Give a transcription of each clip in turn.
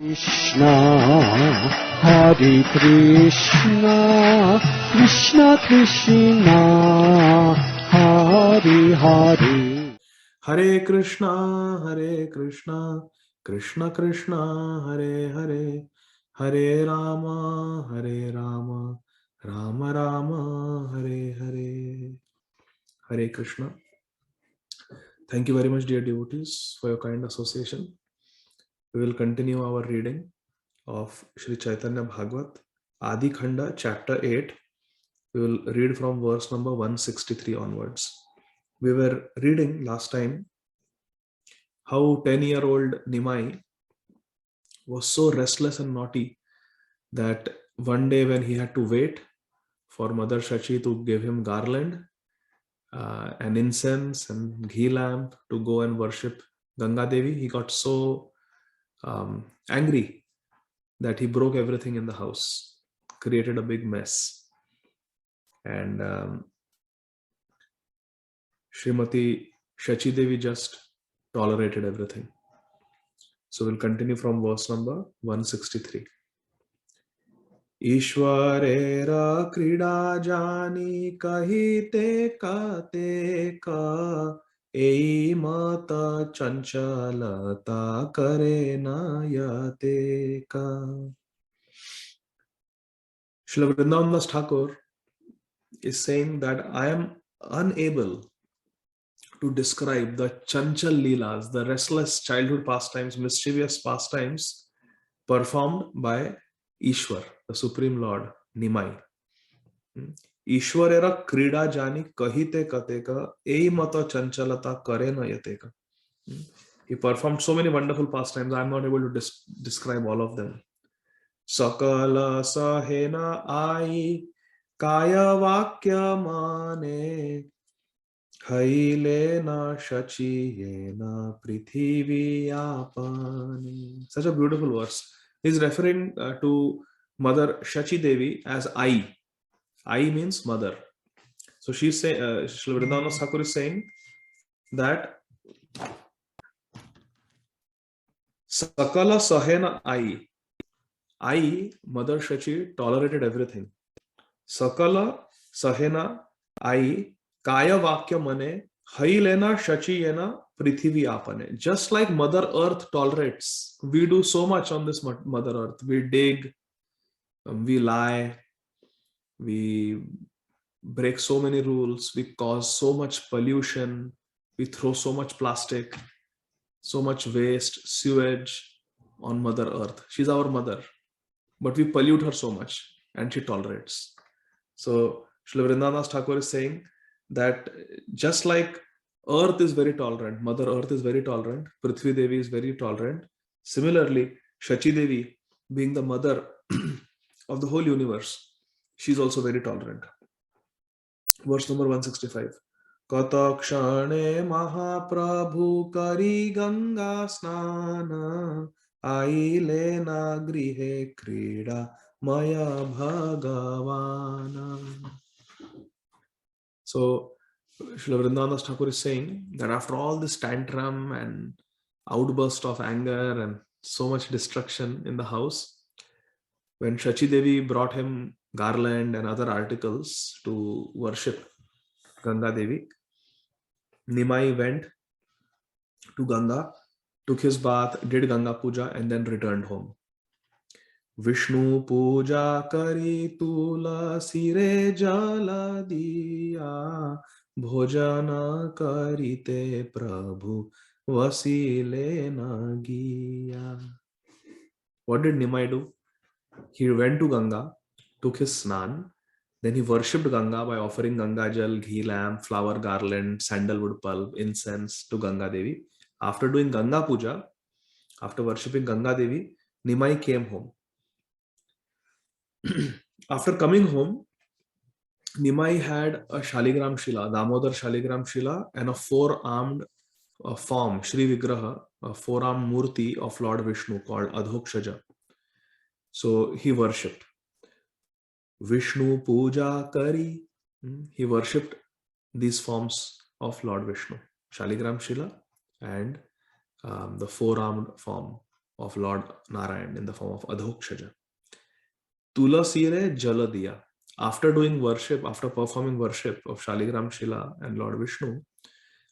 Krishna, Hare Krishna, Krishna Krishna, Hare Hare. Hare Krishna, Krishna Krishna, Hare Hare, Hare Rama, Rama Rama, Hare Hare. Hare Krishna. Thank you very much, dear devotees, for your kind association. We will continue our reading of Sri Chaitanya Bhagavat, Adi Khanda, chapter 8. We will read from verse number 163 onwards. We were reading last time how 10-year-old Nimai was so restless and naughty that one day when he had to wait for Mother Shachi to give him garland, an incense and ghee lamp to go and worship Ganga Devi, he got so angry that he broke everything in the house, created a big mess. And Srimati Shachi Devi just tolerated everything. So we'll continue from verse number 163. ईश्वरेर क्रीडा जानी कहिते कते का एई मत चंचलता करे नयते का. Srila Vrindavan Das Thakur is saying that I am unable to describe the chanchal leelas, the restless childhood pastimes, mischievous pastimes performed by Ishwar, the Supreme Lord, Nimai. Ishwarera krida jani kahite kateka ei mata chanchalata kare nayateka. He performed so many wonderful pastimes. I am not able to describe all of them. Sakala sahena ai kaya vakya mane hailena shachiyena prithivi apane. Such a beautiful verse. He is referring to Mother Shachi Devi as I. I means mother. So she's saying, Srila Vrindavan Das Thakur is saying that Sakala Sahena I, Mother Shachi, tolerated everything. Sakala Sahena I, Kaya Vakya Mane, Hailena Shachi Yena Prithivi Apane. Just like Mother Earth tolerates, we do so much on this Mother Earth. We dig, we lie, we break so many rules, we cause so much pollution, we throw so much plastic, so much waste, sewage on Mother Earth. She's our mother, but we pollute her so much and she tolerates. So Srila Vrindavan Das Thakur is saying that just like Earth is very tolerant, Mother Earth is very tolerant, Prithvi Devi is very tolerant, similarly Shachi Devi, being the mother of the whole universe, she's also very tolerant. Verse number 165. Katakshane Mahaprabhu Kari Ganga Snana Ailena Grihe Krida Maya Bhagavana. So Srila Vrindavan Das Thakur is saying that after all this tantrum and outburst of anger and so much destruction in the house, when Shachi Devi brought him garland and other articles to worship Ganga Devi, Nimai went to Ganga, took his bath, did Ganga Puja, and then returned home. Vishnu Puja kari tulasi re jala diya, bhojana karite prabhu vasile nagiya. What did Nimai do? He went to Ganga, took his snan, then he worshipped Ganga by offering Ganga Jal, ghee lamp, flower garland, sandalwood pulp, incense to Ganga Devi. After doing Ganga Puja, after worshipping Ganga Devi, Nimai came home. After coming home, Nimai had a Shaligram Shila, Damodar Shaligram Shila, and a four-armed form, Shri Vigraha, a four-armed Murti of Lord Vishnu called Adhokshaja. So he worshipped. Vishnu Puja Kari. He worshipped these forms of Lord Vishnu, Shaligram Shila and the four-armed form of Lord Narayan in the form of Adhokshaja. Tulasire Jala Diya. After doing worship, after performing worship of Shaligram Shila and Lord Vishnu,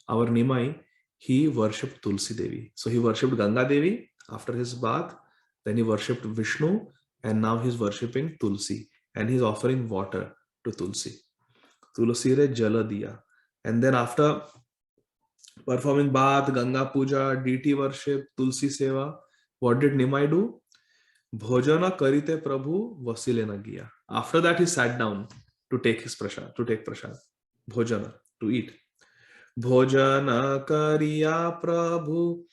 our Nimai, he worshipped Tulsi Devi. So he worshipped Ganga Devi after his bath, then he worshipped Vishnu, and now he's worshipping Tulsi, and he's offering water to Tulsi. Tulasire Jala Diya. And then after performing bath, Ganga Puja, deity worship, Tulsi Seva, what did Nimai do? Bhojana karite Prabhu Vasilena Giya. After that, he sat down to take his prasad, to take prasad. Bhojana, to eat. Bhojana kariya Prabhu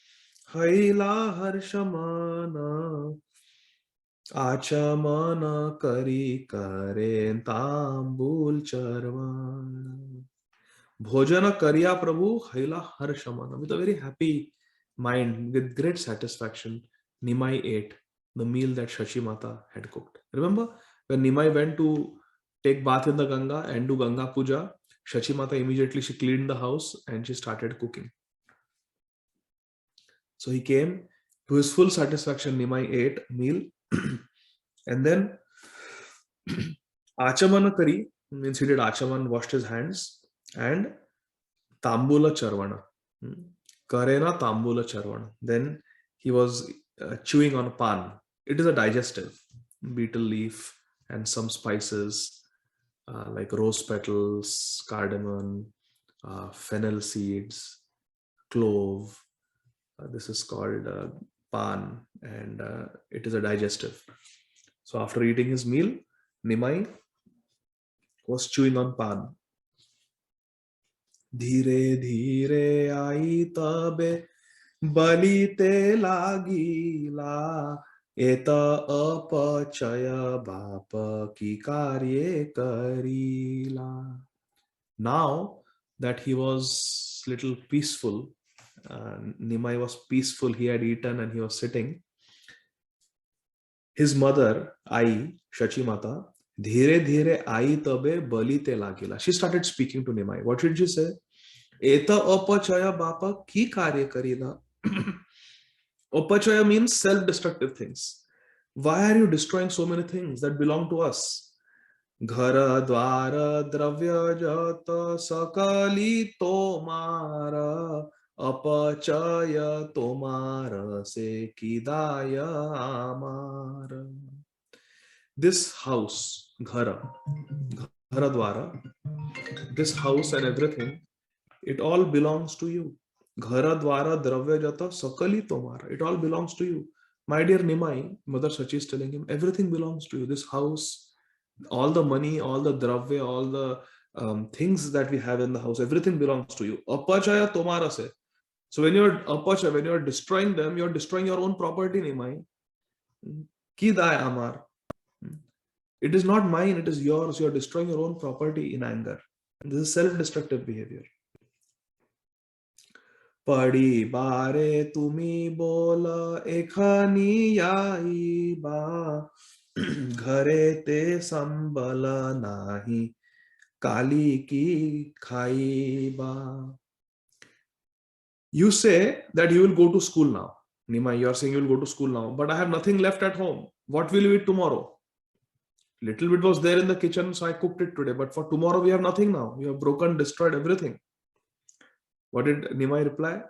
Haila Harshamana Achamana kari kare tambul charvana. Bhojana kariya Prabhu Haila Harshamana. With a very happy mind, with great satisfaction, Nimai ate the meal that Shachi Mata had cooked. Remember when Nimai went to take bath in the Ganga and do Ganga Puja, Shachi Mata immediately she cleaned the house and she started cooking. So he came to his full satisfaction. Nimai ate meal and then Achamana Kari means he did Achaman, washed his hands, and Tambula Charvana. Karena Tambula Charvana. Then he was chewing on pan. It is a digestive, betel leaf and some spices like rose petals, cardamom, fennel seeds, clove. This is called pan, and it is a digestive. So after eating his meal, Nimai was chewing on pan. Dhire dhire ai tabe balite lagila eta apachaya bapa ki karye karila. Now that he was little peaceful, Nimai was peaceful, he had eaten and he was sitting. His mother, Ai, Shachi Mata, dhire dhire ai tabe balite lagila. She started speaking to Nimai. What did she say? Eta apachaya bapa ki karye karila. Apachaya means self-destructive things. Why are you destroying so many things that belong to us? Ghara dwara dravya jata sakali tomara apachaya tomara se kidaya amara. This house, Ghara dwara, this house and everything, it all belongs to you. Ghara dwara dravya jata sakali tomara. It all belongs to you. My dear Nimai, Mother Sachi is telling him, everything belongs to you. This house, all the money, all the dravya, all the things that we have in the house, everything belongs to you. Apachaya tomara se. So when you're apachaya, when you're destroying them, you're destroying your own property, Nimai. Kidai amar. It is not mine, it is yours. You're destroying your own property in anger. This is self-destructive behavior. Padi bare tumi bola ekhani yai ba ghare te sambala nahi kali ki khai ba. You say that you will go to school now. Nimai, you are saying you will go to school now, but I have nothing left at home. What will you eat tomorrow? Little bit was there in the kitchen, so I cooked it today, but for tomorrow we have nothing now. You have broken, destroyed everything. What did Nimai reply?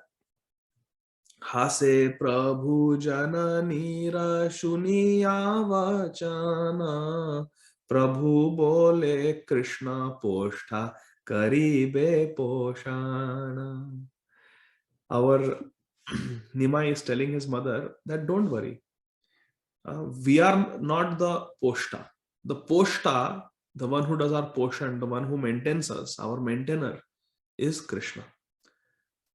Hase Prabhu Janani Rashuniya Vachana Prabhu Bole Krishna Poshta Karibe Poshana. Our Nimai is telling his mother that don't worry. We are not the Poshta. The Poshta, the one who does our Poshan, the one who maintains us, our maintainer, is Krishna.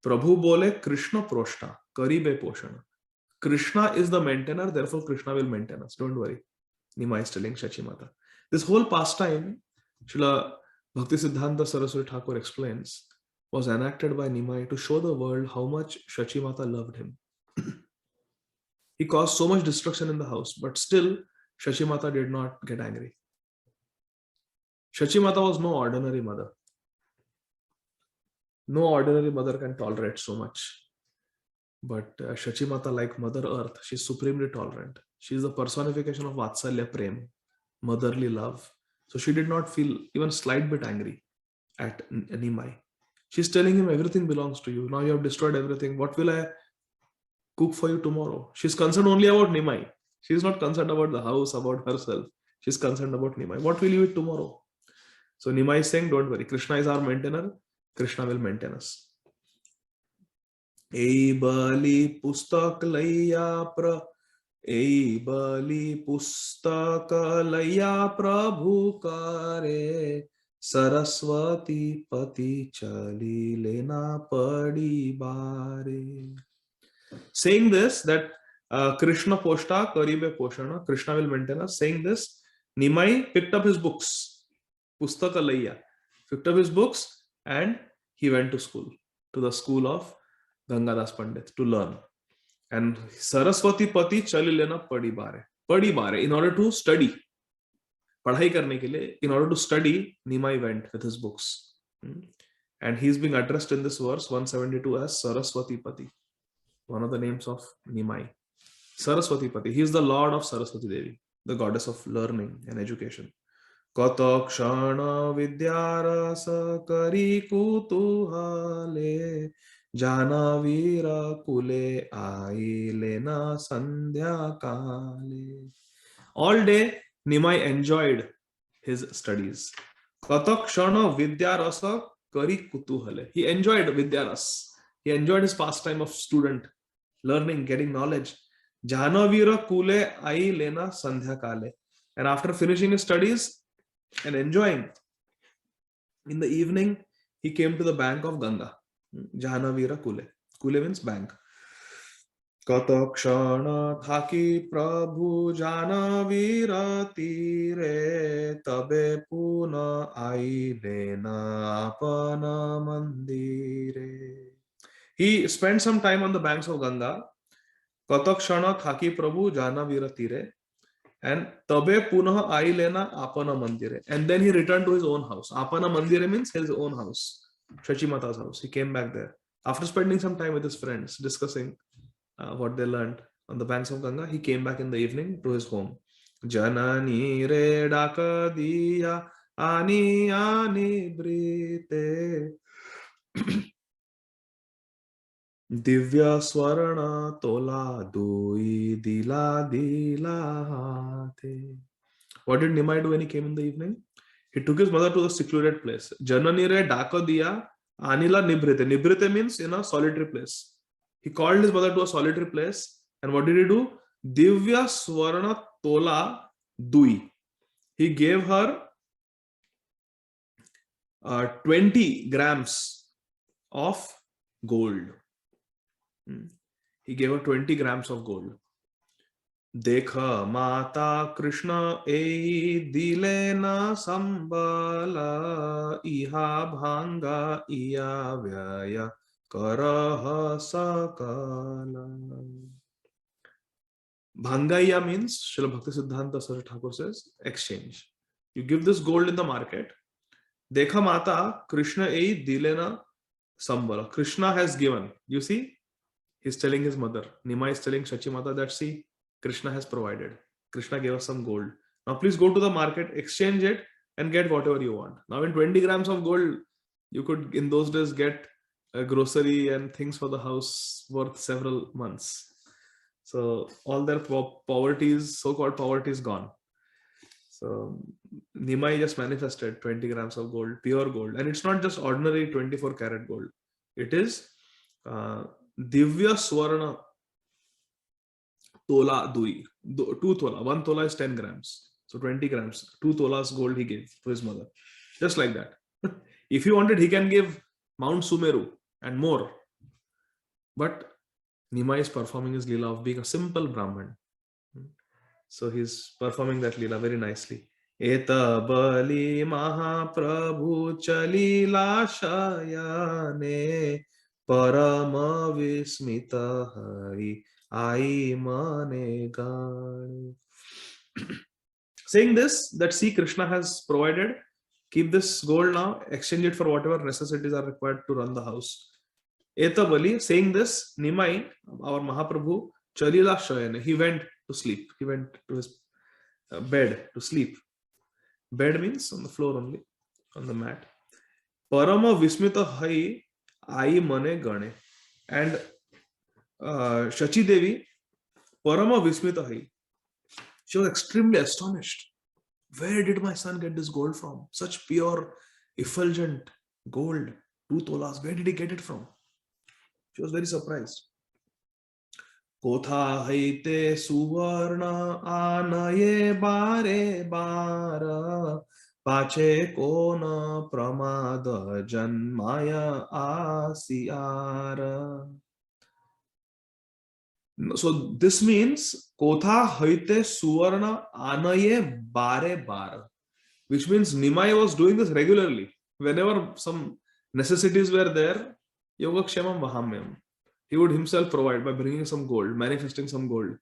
Prabhu bole Krishna proshta, karibe poshana. Krishna is the maintainer, therefore Krishna will maintain us. Don't worry. Nimai is telling Shachi Mata. This whole pastime, Srila Bhaktisiddhanta Saraswati Thakur explains, was enacted by Nimai to show the world how much Shachi Mata loved him. He caused so much destruction in the house, but still Shachi Mata did not get angry. Shachi Mata was no ordinary mother. No ordinary mother can tolerate so much. But Shachimata, like Mother Earth, she's supremely tolerant. She is the personification of Vatsalya Prem, motherly love. So she did not feel even slight bit angry at Nimai. She's telling him everything belongs to you. Now you have destroyed everything. What will I cook for you tomorrow? She's concerned only about Nimai. She's not concerned about the house, about herself. She's concerned about Nimai. What will you eat tomorrow? So Nimai is saying, don't worry. Krishna is our maintainer. Krishna will maintain us. ए बलि पुस्तक लैया प्रभु करे सरस्वती पति चली लेना पड़ी बारे. Saying this, that Krishna poshta karibe poshana, Krishna will maintain us. Saying this, Nimai picked up his books, pustaka laiya, picked up his books, and he went to school, to the school of Gangadas Pandit, to learn. And Saraswati Pati chali lena padi bare, in order to study. Padhai karne ke liye, in order to study, Nimai went with his books. And he's being addressed in this verse 172 as Saraswati Pati, one of the names of Nimai. Saraswati Pati, he is the Lord of Saraswati Devi, the goddess of learning and education. Katakshana vidyarasa kari kutuhale Janavira kule ailena sandhya kale. All day, Nimai enjoyed his studies. Katakshana vidyarasa kari kutuhale. He enjoyed vidyaras. He enjoyed his pastime of student, learning, getting knowledge. Janavira kule ailena sandhya kale. And after finishing his studies and enjoying, in the evening, he came to the bank of Ganga. Jahanavira Kule. Kule means bank. Katakshana thaki prabhu Janavira tire tabe puna ailena apana mandire. He spent some time on the banks of Ganga. Katakshana thaki prabhu Janavira tire. And tabe punah ailena apana mandire. And then he returned to his own house. Apana mandire means his own house. Shachimata's house. He came back there. After spending some time with his friends, discussing what they learned on the banks of Ganga, he came back in the evening to his home. Janani re daka diya ani ani brite Divya swarana tola dui dila dila hate. What did Nimai do when he came in the evening? He took his mother to the secluded place. Janani re daka diya anila nibrite. Nibrite means in a solitary place. He called his mother to a solitary place. And what did he do? Divya swarana tola dui. He gave her 20 grams of gold. He gave her 20 grams of gold. Dekha mata Krishna ei dilena sambala iha bhanga iya vyaya karaha sakala. Bhangaiya means, Srila Bhakti Siddhanta Saraswati Thakur says, exchange. You give this gold in the market. Dekha mata Krishna ei dilena sambala. Krishna has given. You see, he's telling his mother. Nimai is telling Shachimata that, see, Krishna has provided. Krishna gave us some gold. Now please go to the market, exchange it, and get whatever you want. Now in 20 grams of gold, you could in those days get a grocery and things for the house worth several months. So all their poverty is, so-called poverty is gone. So Nimai just manifested 20 grams of gold, pure gold. And it's not just ordinary 24 karat gold. It is Divya Swarna Tola Dui. 2 tola. 1 tola is 10 grams. So 20 grams. 2 tolas gold he gave to his mother. Just like that. If he wanted, he can give Mount Sumeru and more. But Nimai is performing his Leela of being a simple Brahman. So he's performing that Leela very nicely. Eta bali mahaprabhu chalila shayane parama vismita hari ai mane gane. Saying this, that see, Krishna has provided, keep this gold now, exchange it for whatever necessities are required to run the house. Etabali, saying this, Nimai, our Mahaprabhu, Charila Shayane, he went to sleep. He went to his bed to sleep. Bed means on the floor only, on the mat. Parama Vismita Hai Ai Mane Gane. And Shachi Devi, Parama Vismita Hai, she was extremely astonished. Where did my son get this gold from? Such pure, effulgent gold, 2 tolas. Where did he get it from? She was very surprised. Kotha haite suvarna anaye bare bara pache kona pramada janmaya asiara. So this means Kotha haite suvarna anaye bare bara, which means Nimai was doing this regularly. Whenever some necessities were there, Yogakshemam Vahamyam, he would himself provide by bringing some gold, manifesting some gold.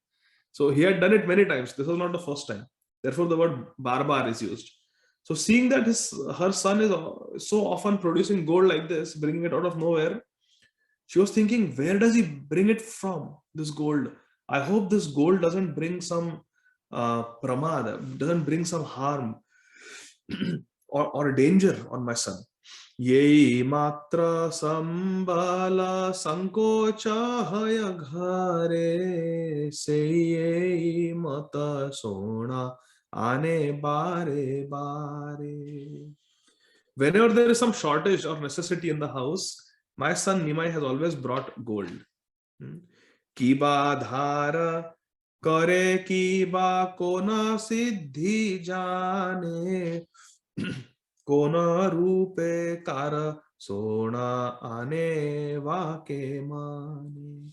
So he had done it many times. This was not the first time. Therefore, the word bar is used. So seeing that her son is so often producing gold like this, bringing it out of nowhere, she was thinking, where does he bring it from, this gold? I hope this gold doesn't bring some pramad, doesn't bring some harm or danger on my son. Yei matra sambala sankocha haya ghare se mata sona ane bare bare. Whenever there is some shortage or necessity in the house, my son Nimai has always brought gold. Kiba dhara kare kiba kona siddhi jane kona rupe kara sona ane vake mane.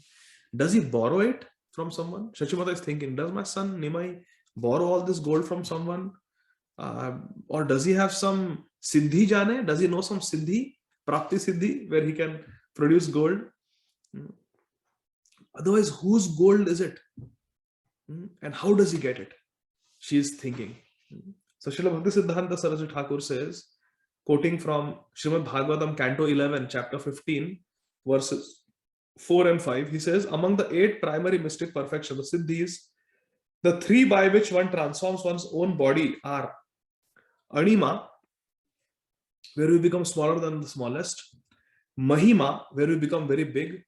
Does he borrow it from someone? Shachimata is thinking, does my son Nimai borrow all this gold from someone? Or does he have some siddhi jane? Does he know some siddhi, prapti siddhi, where he can produce gold? Otherwise, whose gold is it? And how does he get it? She is thinking. So Srila Bhaktisiddhanta Saraswati Thakur says, quoting from Srimad Bhagavatam, Canto 11, Chapter 15, verses 4 and 5, he says, among the 8 primary mystic perfections, the siddhis, the 3 by which one transforms one's own body are Anima, where we become smaller than the smallest; Mahima, where we become very big;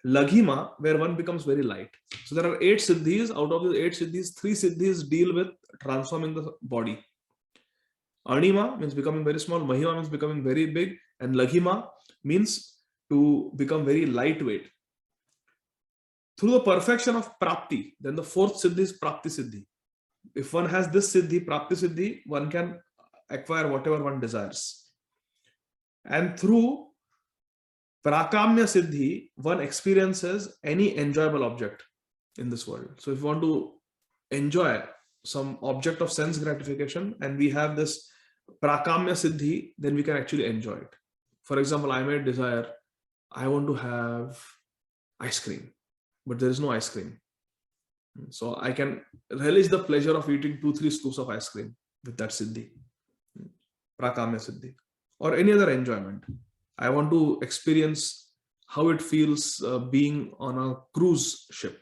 Laghima, where one becomes very light. So there are 8 siddhis. Out of the 8 siddhis, 3 siddhis deal with transforming the body. Anima means becoming very small, Mahima means becoming very big, and Laghima means to become very lightweight. Through the perfection of Prapti, then the 4th siddhi is Prapti siddhi. If one has this siddhi, Prapti siddhi, one can acquire whatever one desires. And through Prakamya siddhi, one experiences any enjoyable object in this world. So if you want to enjoy some object of sense gratification and we have this Prakamya siddhi, then we can actually enjoy it. For example, I may desire, I want to have ice cream, but there is no ice cream. So I can relish the pleasure of eating 2-3 scoops of ice cream with that siddhi, Prakamya siddhi, or any other enjoyment. I want to experience how it feels being on a cruise ship.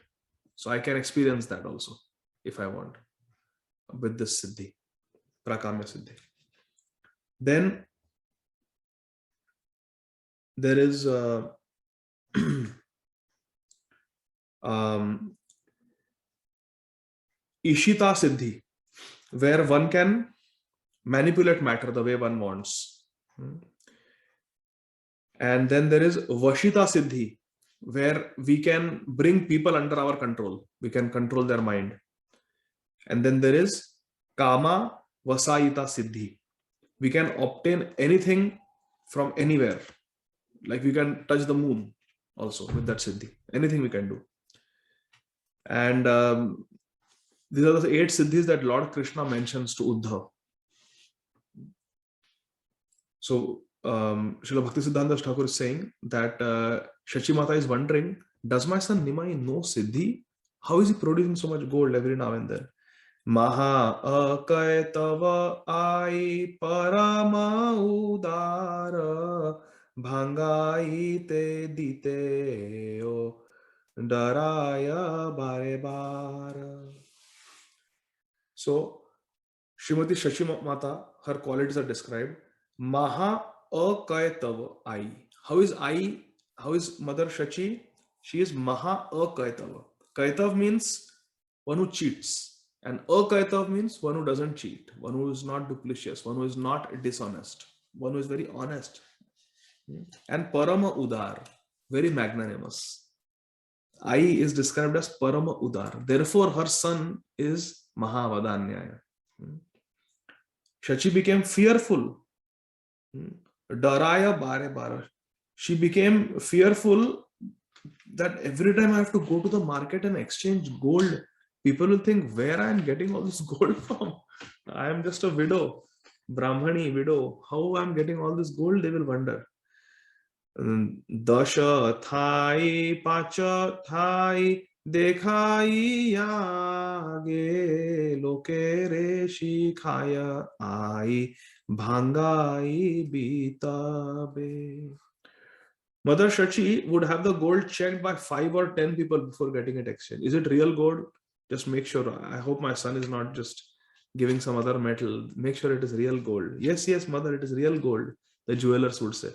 So I can experience that also if I want with this siddhi, Prakamya siddhi. Then there is Ishita siddhi, where one can manipulate matter the way one wants. And then there is Vashita siddhi, where we can bring people under our control. We can control their mind. And then there is Kama Vasayita siddhi. We can obtain anything from anywhere. Like we can touch the moon also with that siddhi. Anything we can do. And these are the 8 siddhis that Lord Krishna mentions to Uddhav. So Srila Bhaktisiddhanta Thakur is saying that Shachi Mata is wondering, does my son Nimai know siddhi? How is he producing so much gold every now and then? Maha akaitava ai parama udara भांगाई ते दीते ओ डराया बारे बार. So Srimati Shashi Mata, her qualities are described. Maha Akaitav Ai. How is Ai? How is Mother Shachi? She is Maha Akaitav. Kaitav means one who cheats, and Akaitav means one who doesn't cheat, one who is not duplicitous, one who is not dishonest, one who is very honest. And Parama Udar, very magnanimous. Ai is described as Parama Udar. Therefore, her son is Mahavadanyaya. Shachi became fearful. Daraya bare bara. She became fearful that every time I have to go to the market and exchange gold, people will think where I am getting all this gold from. I am just a widow, Brahmani widow. How I am getting all this gold, they will wonder. Dasha thai, pacha thai, dekhai age, loke re shikhaya ai, bhangai bitabe. Mother Shachi would have the gold checked by 5 or 10 people before getting it exchanged. Is it real gold? Just make sure. I hope my son is not just giving some other metal. Make sure it is real gold. Yes, yes, mother, it is real gold. The jewelers would say.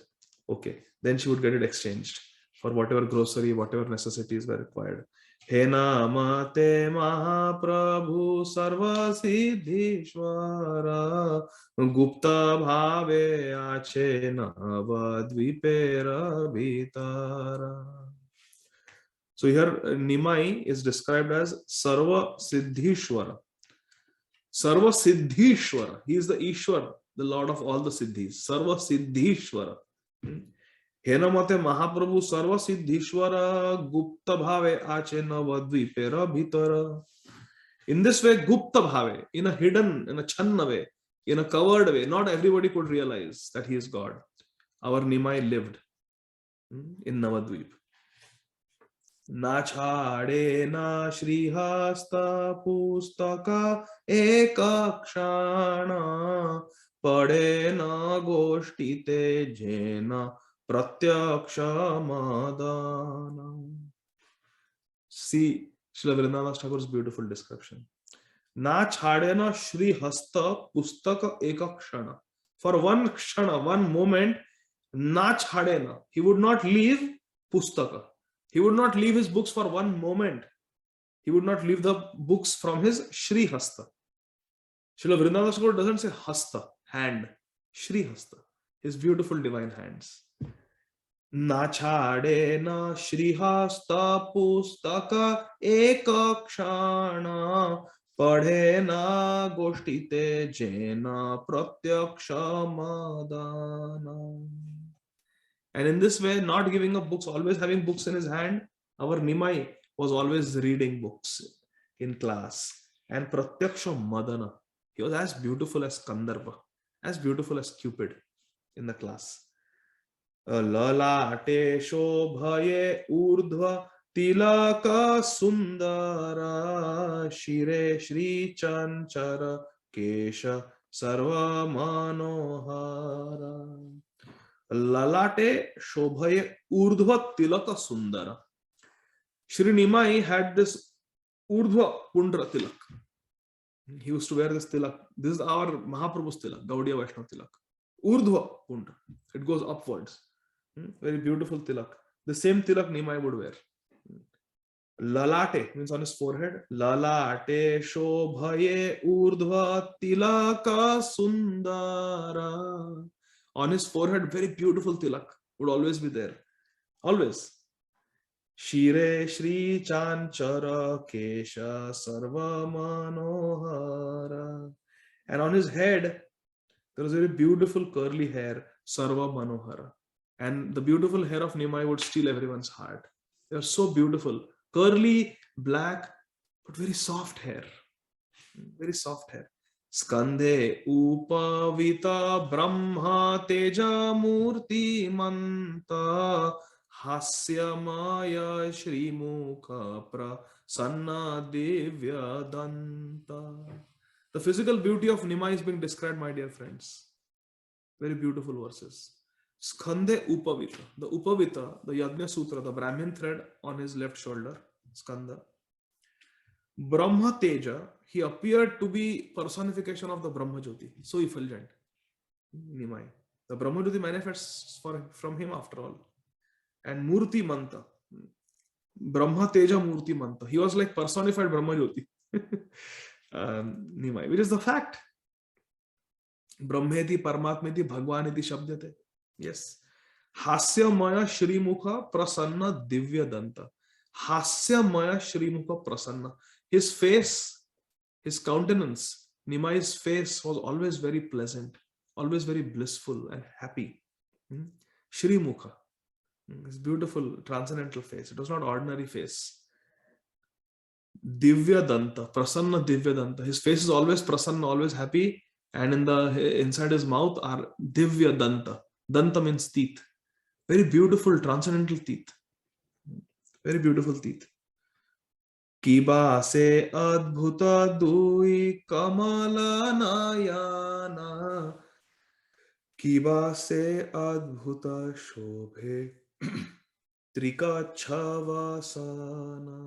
Okay. Then she would get it exchanged for whatever grocery, whatever necessities were required. He namate Mahaprabhu Sarva Siddhishwara Gupta Bhave Ache Navadvipera Vitara. So here Nimai is described as Sarva Siddhishwara. Sarva Siddhishwara. He is the Ishwar, the Lord of all the Siddhis. Sarva Siddhishwara. Henamate Mahaprabhu Sarva Siddhishwara Gupta Bhave Ache Navadvipera Vitara. In this way, Gupta Bhave, in a hidden, in a channa way, in a covered way, not everybody could realize that he is God. Our Nimai lived in Navadvip. Na chhade na shrihasta pustaka ekakshana pade na goshtite jena pratyaksha madana. See Srila Vrindavan Thakur's beautiful description. Na chhadena Shri Hasta Pustaka Ekakshana. For one kshana, one moment, na chhadena. He would not leave Pustaka. He would not leave his books for one moment. He would not leave the books from his Shri Hasta. Srila Vrindavan Thakur doesn't say Hasta, hand. Shri Hasta. His beautiful divine hands. Na chhadena Shri Hasta Pustaka Ekakshana Padhe na goshtite jena pratyaksha madana. And in this way, not giving up books, always having books in his hand, our Nimai was always reading books in class. And pratyaksha madana, he was as beautiful as Kandharva, as beautiful as Cupid in the class. Lalate shobhaye urdhva tilaka sundara shire shri chanchara kesha sarva manohara. Lalate shobhaye urdhva tilaka sundara. Shri Nimai had this urdhva pundra tilak. He used to wear this tilak. This is our Mahaprabhu's tilak, Gaudiya Vaishnava tilak. Urdhva pundra. It goes upwards. Very beautiful tilak. The same tilak Nimai would wear. Lalate means on his forehead. Lalate shobhaye urdhva tilaka sundara. On his forehead, very beautiful tilak would always be there. Always. Shire Shri Chanchara Kesha Sarva Manohara. And on his head, there was very beautiful curly hair, Sarva Manohara. And the beautiful hair of Nimai would steal everyone's heart. They are so beautiful. Curly, black, but very soft hair. Very soft hair. Skandhe Upavita Brahma Teja Murti Manta Hasya Maya Shri Mukha Prasanna Divya Danta. The physical beauty of Nimai is being described, my dear friends. Very beautiful verses. Skande Upavita. The Upavita, the Yajna Sutra, the Brahmin thread on his left shoulder, Skanda. Brahma Teja, he appeared to be personification of the Brahma Jyoti. So effulgent. Nimai. The Brahma Jyoti manifests from him after all. And Murti Manta. Brahma Teja Murti Manta. He was like personified Brahma Jyoti. Nimai, which is the fact. Brahmeti Paramatmeti Bhagwaneti Shabdate. Yes. Hasyamaya Shrimukha Prasanna Divya Danta. Hasyamaya Shrimukha Prasanna. His face, his countenance, Nimai's face was always very pleasant, always very blissful and happy. Shrimukha. His beautiful transcendental face. It was not ordinary face. Divya Danta. Prasanna Divya Danta. His face is always prasanna, always happy. And inside his mouth are Divya Danta. Danta means teeth. Very beautiful, transcendental teeth. Very beautiful teeth. Kiba se adbhuta dui kamala nayana. Kiba se adbhuta shobhe trika chavasana.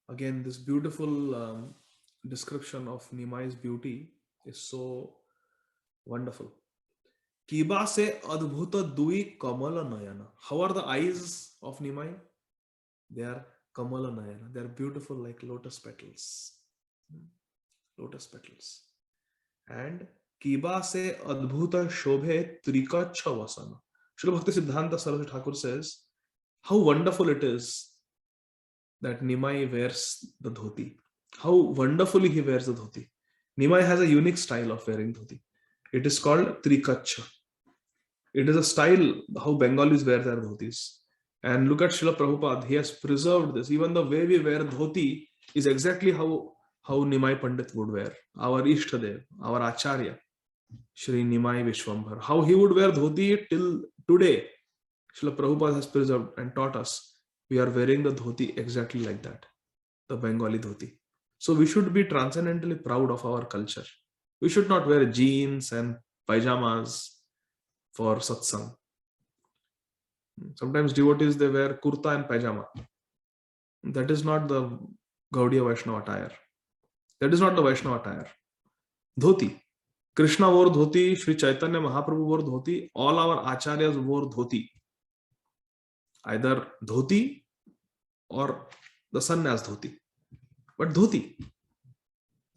Again, this beautiful description of Nimai's beauty is so wonderful. Kiba se adbhuta dui kamala nayana. How are the eyes of Nimai? They are kamala nayana. They are beautiful like lotus petals. Lotus petals. And Kiba se adbhuta shobhe trika chavasana. Srila Bhakti Siddhanta Saraswati Thakur says, how wonderful it is that Nimai wears the dhoti. How wonderfully he wears the dhoti. Nimai has a unique style of wearing dhoti. It is called Trikacha. It is a style how Bengalis wear their dhotis. And look at Srila Prabhupada. He has preserved this. Even the way we wear dhoti is exactly how Nimai Pandit would wear. Our Ishtadev, our Acharya, Shri Nimai Vishwambhar. How he would wear dhoti till today. Srila Prabhupada has preserved and taught us. We are wearing the dhoti exactly like that. The Bengali dhoti. So we should be transcendently proud of our culture. We should not wear jeans and pajamas for satsang. Sometimes devotees, they wear kurta and pajama. That is not the Gaudiya Vaishnava attire. That is not the Vaishnava attire. Dhoti. Krishna wore dhoti, Sri Chaitanya Mahaprabhu wore dhoti, all our acharyas wore dhoti. Either dhoti or the sannyas dhoti. But dhoti.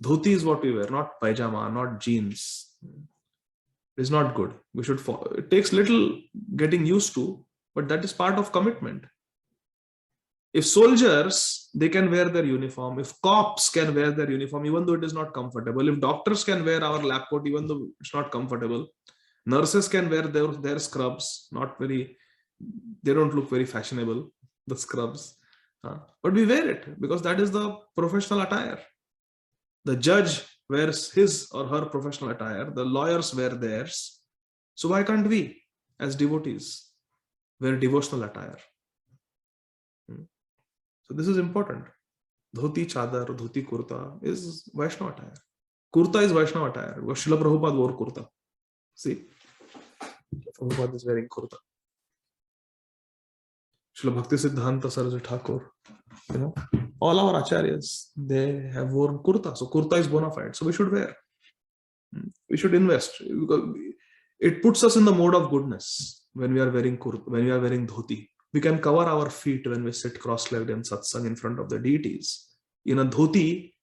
Dhoti is what we wear, not pajama, not jeans. It is not good. We should follow. It takes little getting used to, but that is part of commitment. If soldiers, they can wear their uniform. If cops can wear their uniform, even though it is not comfortable. If doctors can wear our lab coat, even though it's not comfortable. Nurses can wear their scrubs. They don't look very fashionable, the scrubs. But we wear it because that is the professional attire. The judge wears his or her professional attire. The lawyers wear theirs. So why can't we, as devotees, wear devotional attire? So this is important. Dhoti chadar, dhoti kurta is Vaishnava attire. Kurta is Vaishnava attire. Srila Prabhupada wore kurta. See, Prabhupada is wearing kurta. Srila Bhakti Siddhanta Saraswati Thakur, all our acharyas, they have worn kurta. So kurta is bona fide. So we should wear. We should invest because it puts us in the mode of goodness when we are wearing kurta, when we are wearing dhoti. We can cover our feet when we sit cross-legged in satsang in front of the deities. In a dhoti,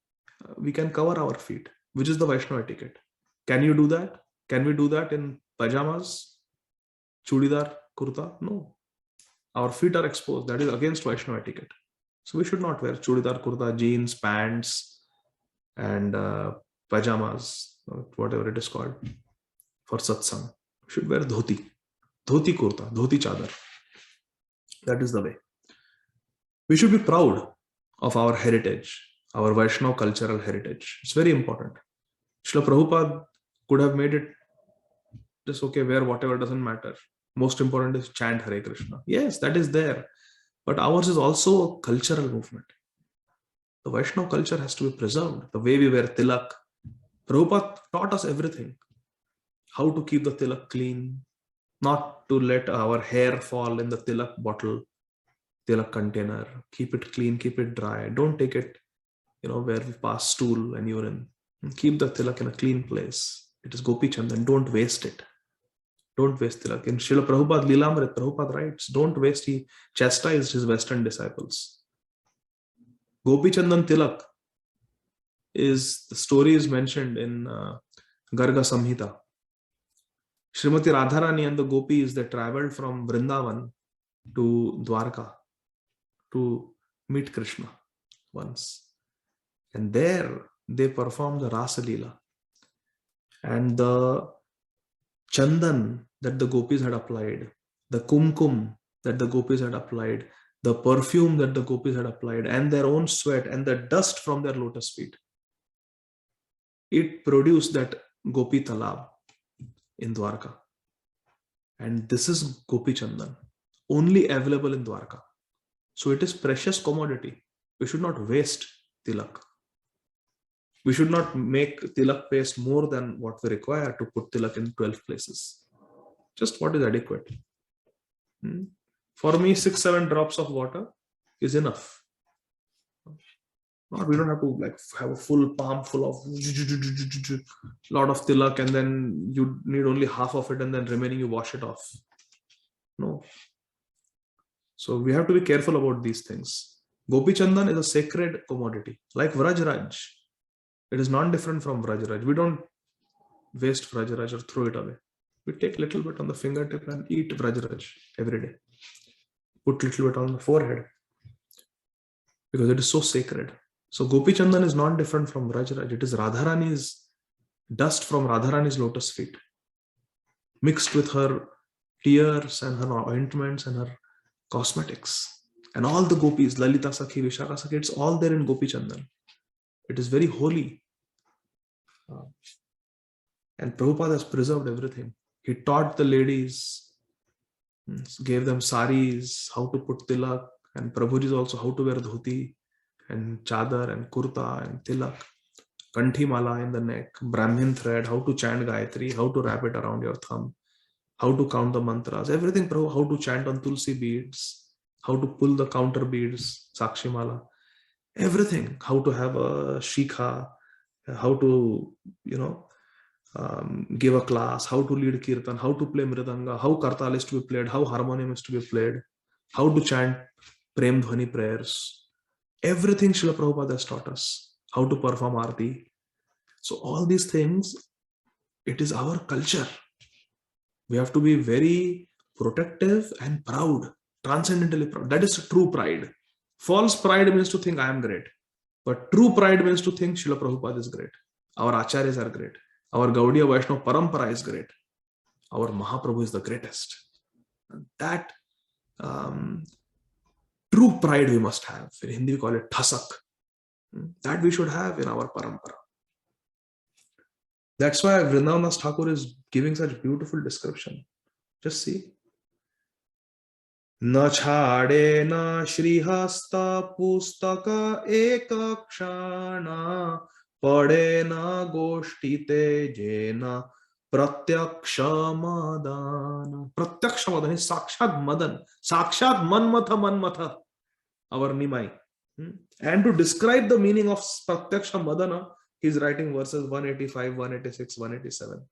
we can cover our feet, which is the Vaishnava etiquette. Can you do that? Can we do that in pajamas, chudidar, kurta? No. Our feet are exposed. That is against Vaishnava etiquette. So we should not wear chudidar, kurta, jeans, pants, and pajamas, whatever it is called, for satsang. We should wear dhoti. Dhoti kurta, dhoti chadar. That is the way. We should be proud of our heritage, our Vaishnava cultural heritage. It's very important. Srila Prabhupada could have made it just okay, wear whatever, doesn't matter. Most important is chant Hare Krishna. Yes, that is there. But ours is also a cultural movement. The Vaishnava culture has to be preserved. The way we wear tilak. Prabhupada taught us everything. how to keep the tilak clean, not to let our hair fall in the tilak bottle, tilak container. Keep it clean, keep it dry. Don't take it, where we pass stool and urine. Keep the tilak in a clean place. It is Gopi Chandan. Don't waste it. Don't waste tilak. In Srila Prabhupada Leelamrit, Prabhupada writes, don't waste. He chastised his Western disciples. Gopi Chandan tilak the story is mentioned in Garga Samhita. Srimati Radharani and the gopis, they traveled from Vrindavan to Dwarka to meet Krishna once. And there they performed the Rasa Leela. And the chandan that the gopis had applied, the kumkum that the gopis had applied, the perfume that the gopis had applied, and their own sweat and the dust from their lotus feet, it produced that Gopi Talab in Dwarka. And this is Gopi Chandan, only available in Dwarka. So it is precious commodity. We should not waste tilak. We should not make tilak paste more than what we require to put tilak in 12 places. Just what is adequate. For me, 6-7 drops of water is enough. We don't have to have a full palm full of lot of tilak, and then you need only half of it, and then remaining you wash it off. No. So we have to be careful about these things. Gopi Chandan is a sacred commodity, like Vrajraj. It is not different from Vrajraj. We don't waste Vrajraj or throw it away. We take little bit on the fingertip and eat Vrajraj every day. Put little bit on the forehead because it is so sacred. So Gopi Chandan is not different from Vrajraj. It is Radharani's dust from Radharani's lotus feet, mixed with her tears and her ointments and her cosmetics. And all the gopis, Lalita Sakhi, Vishaka Sakhi, it's all there in Gopi Chandan. It is very holy. And Prabhupada has preserved everything. He taught the ladies, gave them saris, how to put tilak, and Prabhuji also how to wear dhoti and chadar and kurta and tilak, kanthi mala in the neck, Brahmin thread, how to chant Gayatri, how to wrap it around your thumb, how to count the mantras, everything, how to chant on tulsi beads, how to pull the counter beads, sakshi mala, everything, how to have a shikha, how to, give a class, how to lead kirtan, how to play mridanga, how kartal is to be played, how harmonium is to be played, how to chant prem dhvani prayers. Everything Srila Prabhupada has taught us. How to perform arti. So all these things, it is our culture. We have to be very protective and proud, transcendentally proud. That is true pride. False pride means to think I am great. But true pride means to think Srila Prabhupada is great. Our acharyas are great. Our Gaudiya Vaishnava Parampara is great. Our Mahaprabhu is the greatest. And that true pride we must have. In Hindi we call it thasak. That we should have in our parampara. That's why Vrindavan Thakur is giving such beautiful description. Just see. Na chhade na shrihasta pustaka ekakshana pade na goshtite jena pratyaksha madana. Pratyaksha madana is sakshat madan. Sakshat manmatha. Our Nimai. And to describe the meaning of Pratyaksha Madana, he is writing verses 185, 186, 187,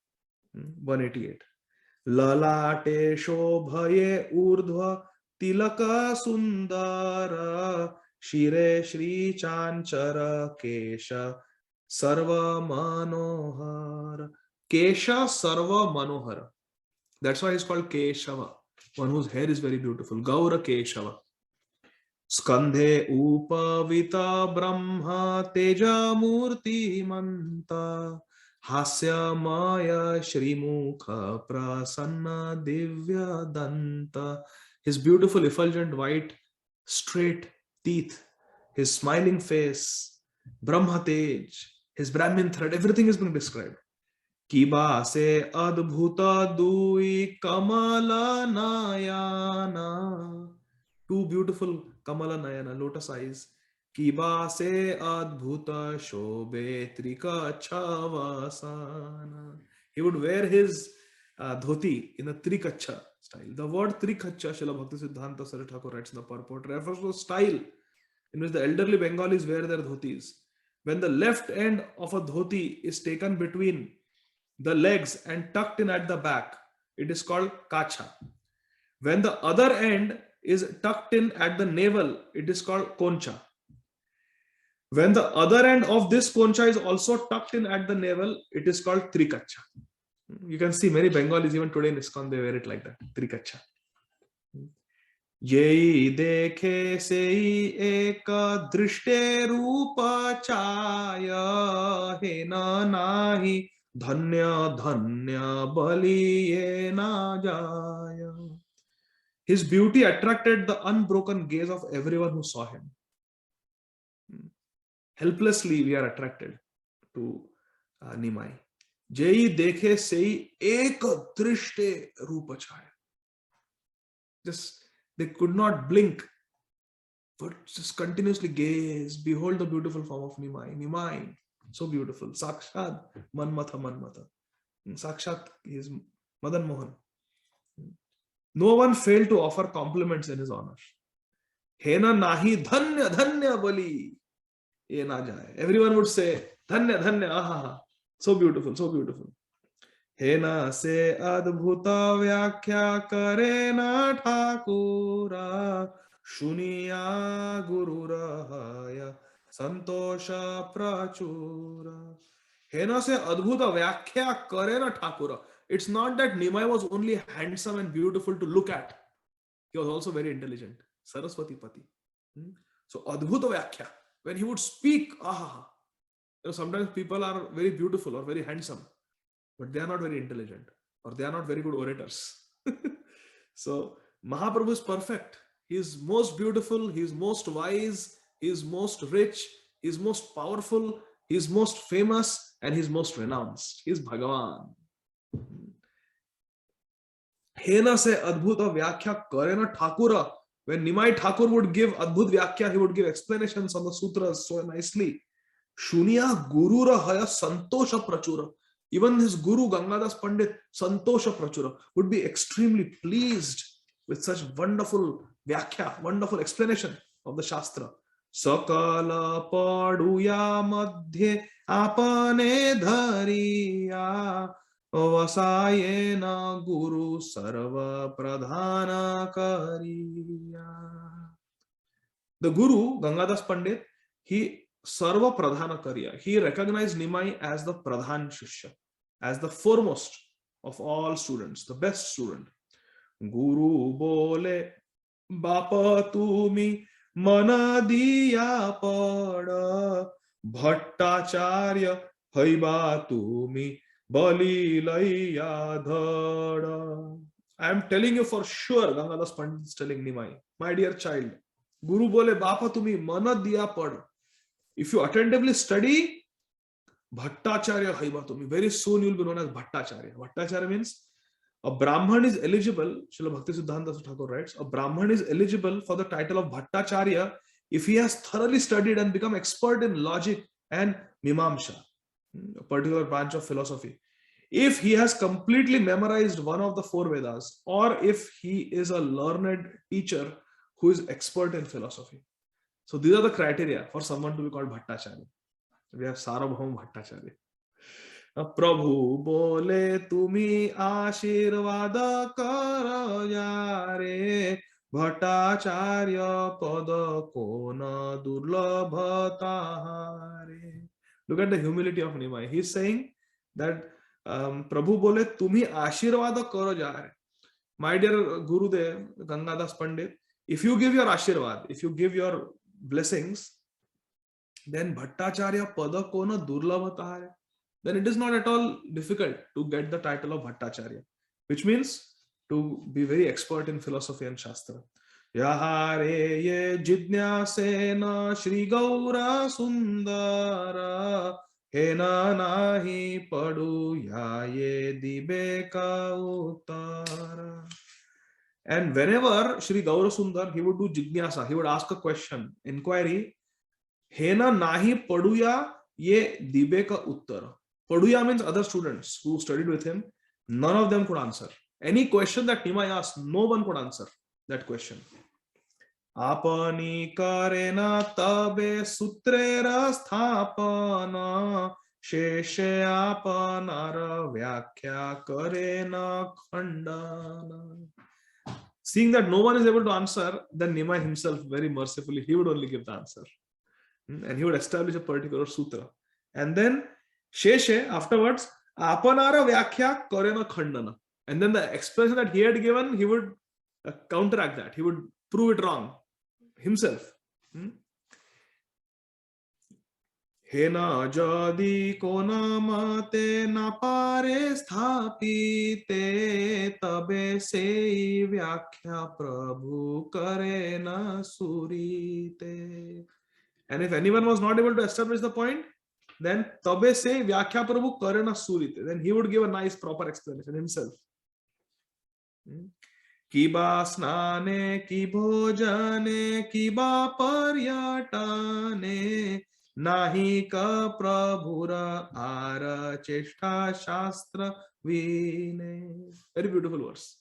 188. Lalate shobhaye urdhva tilaka sundara shire shri chanchara kesha sarva manohara. Kesha sarva manohara. That's why he's called Keshava, one whose hair is very beautiful. Gaura Keshava. Skandhe upavita brahma teja murti manta hasya maya shrimukha prasanna divya danta. His beautiful effulgent white straight teeth, his smiling face, Brahma tej, his Brahmin thread, everything is being described. Kiba se adbhuta dui kamala nayana. Two beautiful Kamala Nayana, lotus eyes. Kiba se adbhuta shobhe trika chavasana. He would wear his dhoti in a trikacha style. The word trikacha, Srila Bhakti Siddhanta Saraswati Thakur writes in the purport, refers to a style in which the elderly Bengalis wear their dhotis. When the left end of a dhoti is taken between the legs and tucked in at the back, it is called kacha. When the other end is tucked in at the navel, it is called koncha. When the other end of this koncha is also tucked in at the navel, it is called trikacha. You can see many Bengalis even today in ISKCON, they wear it like that, trikacha. Yei dekhe sei eka drishte rupa chaya hena nahi dhanya dhanya bali ye na jaya. His beauty attracted the unbroken gaze of everyone who saw him. Helplessly we are attracted to Nimai. Jai dekhe sei ek drishte rupa chaya. Just they could not blink, but just continuously gaze, behold the beautiful form of Nimai. Nimai, so beautiful. Sakshat Manmatha Manmatha. Sakshat is Madan Mohan. No one failed to offer compliments in his honor. Hena nahi dhanya dhanya bali ye na jaye. Everyone would say dhanya dhanya, aha, so beautiful, so beautiful. Hena se adbhuta vyakhya kare na thakura shuniya guru rahaya santosha prachura. Hena se adbhuta vyakhya kare na thakura. It's not that Nimai was only handsome and beautiful to look at. He was also very intelligent. Saraswati Pati. So adbhuta vyakhya. When he would speak, aha. Sometimes people are very beautiful or very handsome, but they are not very intelligent or they are not very good orators. So Mahaprabhu is perfect. He is most beautiful, he is most wise, he is most rich, he is most powerful, he is most famous, and he is most renounced. He is Bhagavan. Hena se adbhuta vyakhya karena thakura. When Nimai Thakur would give adbhut vyakhya, he would give explanations on the sutras so nicely. Shuniya guru rahaya santosha prachura. Even his guru Gangadas Pandit Santosha Prachura would be extremely pleased with such wonderful vyakhya, wonderful explanation of the Shastra. Sakala paduya madhye apane dhariya vasayena guru sarva pradhana kariya. The guru Gangadas Pandit, he sarva pradhana kariya. He recognized Nimai as the pradhan shishya, as the foremost of all students, the best student. Guru bole bapa tumi mana diya pada bhattacharya haiba tumi bali laiya dhada. I am telling you for sure, Gangadas Pandit is telling Nimai, my dear child, Guru bole bapa tumi mana diya pada. If you attentively study, Bhattacharya Haivatumi, very soon you will be known as Bhattacharya. Bhattacharya means a Brahman is eligible, Srila Bhakti Siddhanta Thakur writes, a Brahman is eligible for the title of Bhattacharya if he has thoroughly studied and become expert in logic and Mimamsha, a particular branch of philosophy. If he has completely memorized one of the four Vedas, or if he is a learned teacher who is expert in philosophy. So these are the criteria for someone to be called Bhattacharya. We have Sarabhaum Bhattacharya. Prabhu bole tumi ashirvada karo yare Bhattacharya pada kona durlabhatare. Look at the humility of Nimai. He is saying that Prabhu bole tumi ashirvada karo jare. My dear Gurudev, Gangadas Pandit, if you give your ashirvad, if you give your blessings, then Bhattacharya pada kona durlabhatare. Then it is not at all difficult to get the title of Bhattacharya, which means to be very expert in philosophy and Shastra. Yahare ye jidnyasena Shri Gaura Sundara hena nahi padu yaye dibeka uttara. And whenever Shri Gaura Sundar, he would do jidnyasa, he would ask a question, inquiry, hena nahi paduya ye dibeka uttara. Paduya means other students who studied with him, none of them could answer. Any question that Nimai asked, no one could answer that question. आपनी करेन तबे सूत्रेर स्थापन शेषे आपनार व्याख्या करेन खंडन. Seeing that no one is able to answer, then Nimai himself, very mercifully, he would only give the answer. And he would establish a particular sutra. And then Sheshe, afterwards, apanara vyakhya karena khandana. And then the explanation that he had given, he would counteract that. He would prove it wrong himself. Hena jadi kona mate na pare sthapite tabe sei vyakhya prabhu karena surite. And if anyone was not able to establish the point, then tabe se vyakhya prabhu karena surite. Then he would give a nice proper explanation himself. Kiba snane, ki bhojane, kiba paryatane, nahi ka prabhura ara cheshta shastra vine. Very beautiful verse.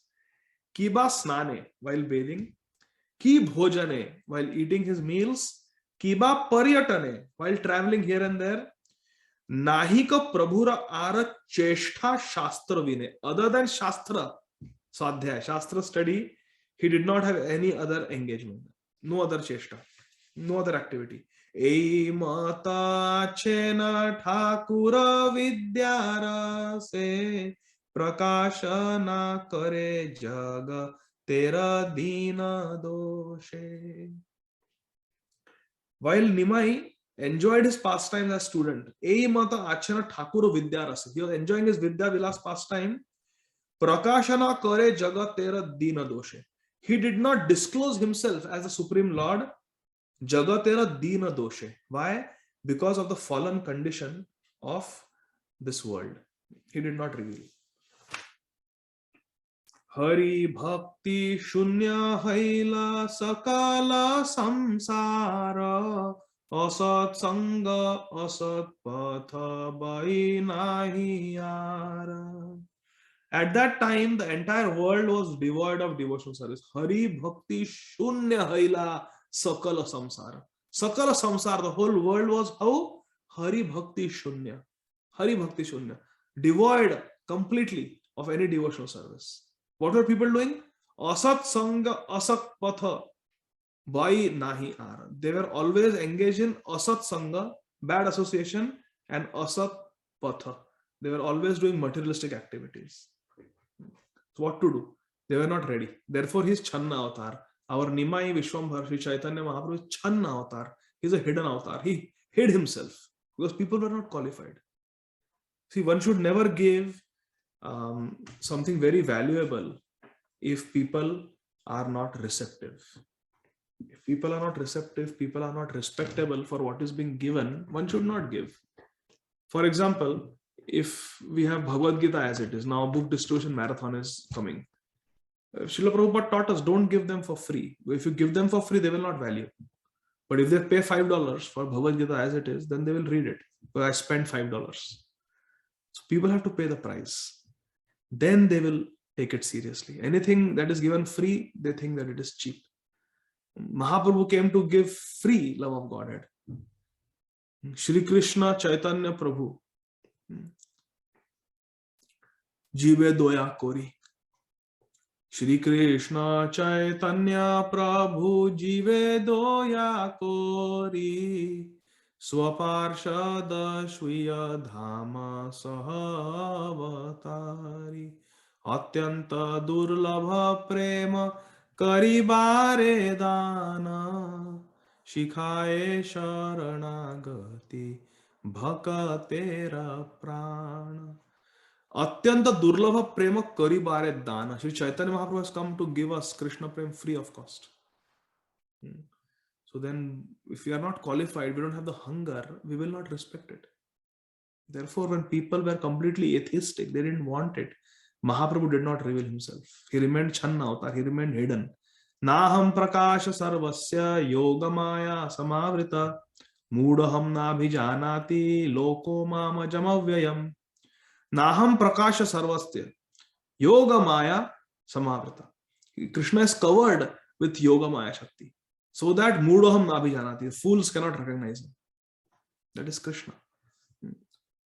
Kiba snane, while bathing, ki bhojane, while eating his meals, kiba paryatane, while traveling here and there, nahi ka prabhura ara cheshta shastra vine. Other than shastra, Swadhyaya, Shastra study, he did not have any other engagement, no other cheshta, no other activity. Ei mata chena thakura vidyara se prakashana kare jaga tera dina doshe. While Nimai enjoyed his pastime as student, Ei mata achena thakura vidyara se, he was enjoying his Vidya Vilas pastime. Prakashana kare jagat tera dina doshe. He did not disclose himself as the Supreme Lord. Jagat tera dina doshe. Why? Because of the fallen condition of this world. He did not reveal. Hari bhakti shunya haila sakala samsara asat sanga asat patha bai nahi yara. At that time, the entire world was devoid of devotional service. Hari bhakti shunya haila sakala samsara. Sakala samsara, the whole world was how? Hari bhakti shunya. Hari bhakti shunya. Devoid completely of any devotional service. What were people doing? Asat sanga asat patha bai nahi ara. They were always engaged in asat sanga, bad association, and asat patha. They were always doing materialistic activities. So what to do? They were not ready. Therefore, he is Channa avatar. Our Nimai Vishwambhar, Sri Chaitanya Mahaprabhu is Channa avatar. He is a hidden avatar. He hid himself because people were not qualified. See, one should never give something very valuable if people are not receptive. If people are not receptive, people are not respectable for what is being given, one should not give. For example, if we have Bhagavad Gita as it is, now book distribution marathon is coming. Srila Prabhupada taught us, don't give them for free. If you give them for free, they will not value. But if they pay $5 for Bhagavad Gita as it is, then they will read it. Well, I spent $5. So people have to pay the price. Then they will take it seriously. Anything that is given free, they think that it is cheap. Mahaprabhu came to give free love of Godhead. Shri Krishna Chaitanya Prabhu. Jive doya kori. Shri Krishna Chaitanya Prabhu Jive doya kori. Swaparshada Shviya Dhama Sahavatari. Atyanta Durlabha Prema Karibare Dana. Shikhaye Sharanagati. Bhakatera prana. Atyanta durlabha prema karibare dana. Sri Chaitanya Mahaprabhu has come to give us Krishna Prem free of cost. So then, if we are not qualified, we don't have the hunger, we will not respect it. Therefore, when people were completely atheistic, they didn't want it, Mahaprabhu did not reveal himself. He remained Channa avatar, he remained hidden. Naham prakasha sarvasya yogamaya samavrita मूढ़हम नाभिजानाति लोको मामजमव्ययम् नाहम प्रकाश सर्वस्य yoga maya samavrita. Krishna is covered with yoga maya shakti, so that mudaham nabhijanati, fools cannot recognize him. That is Krishna.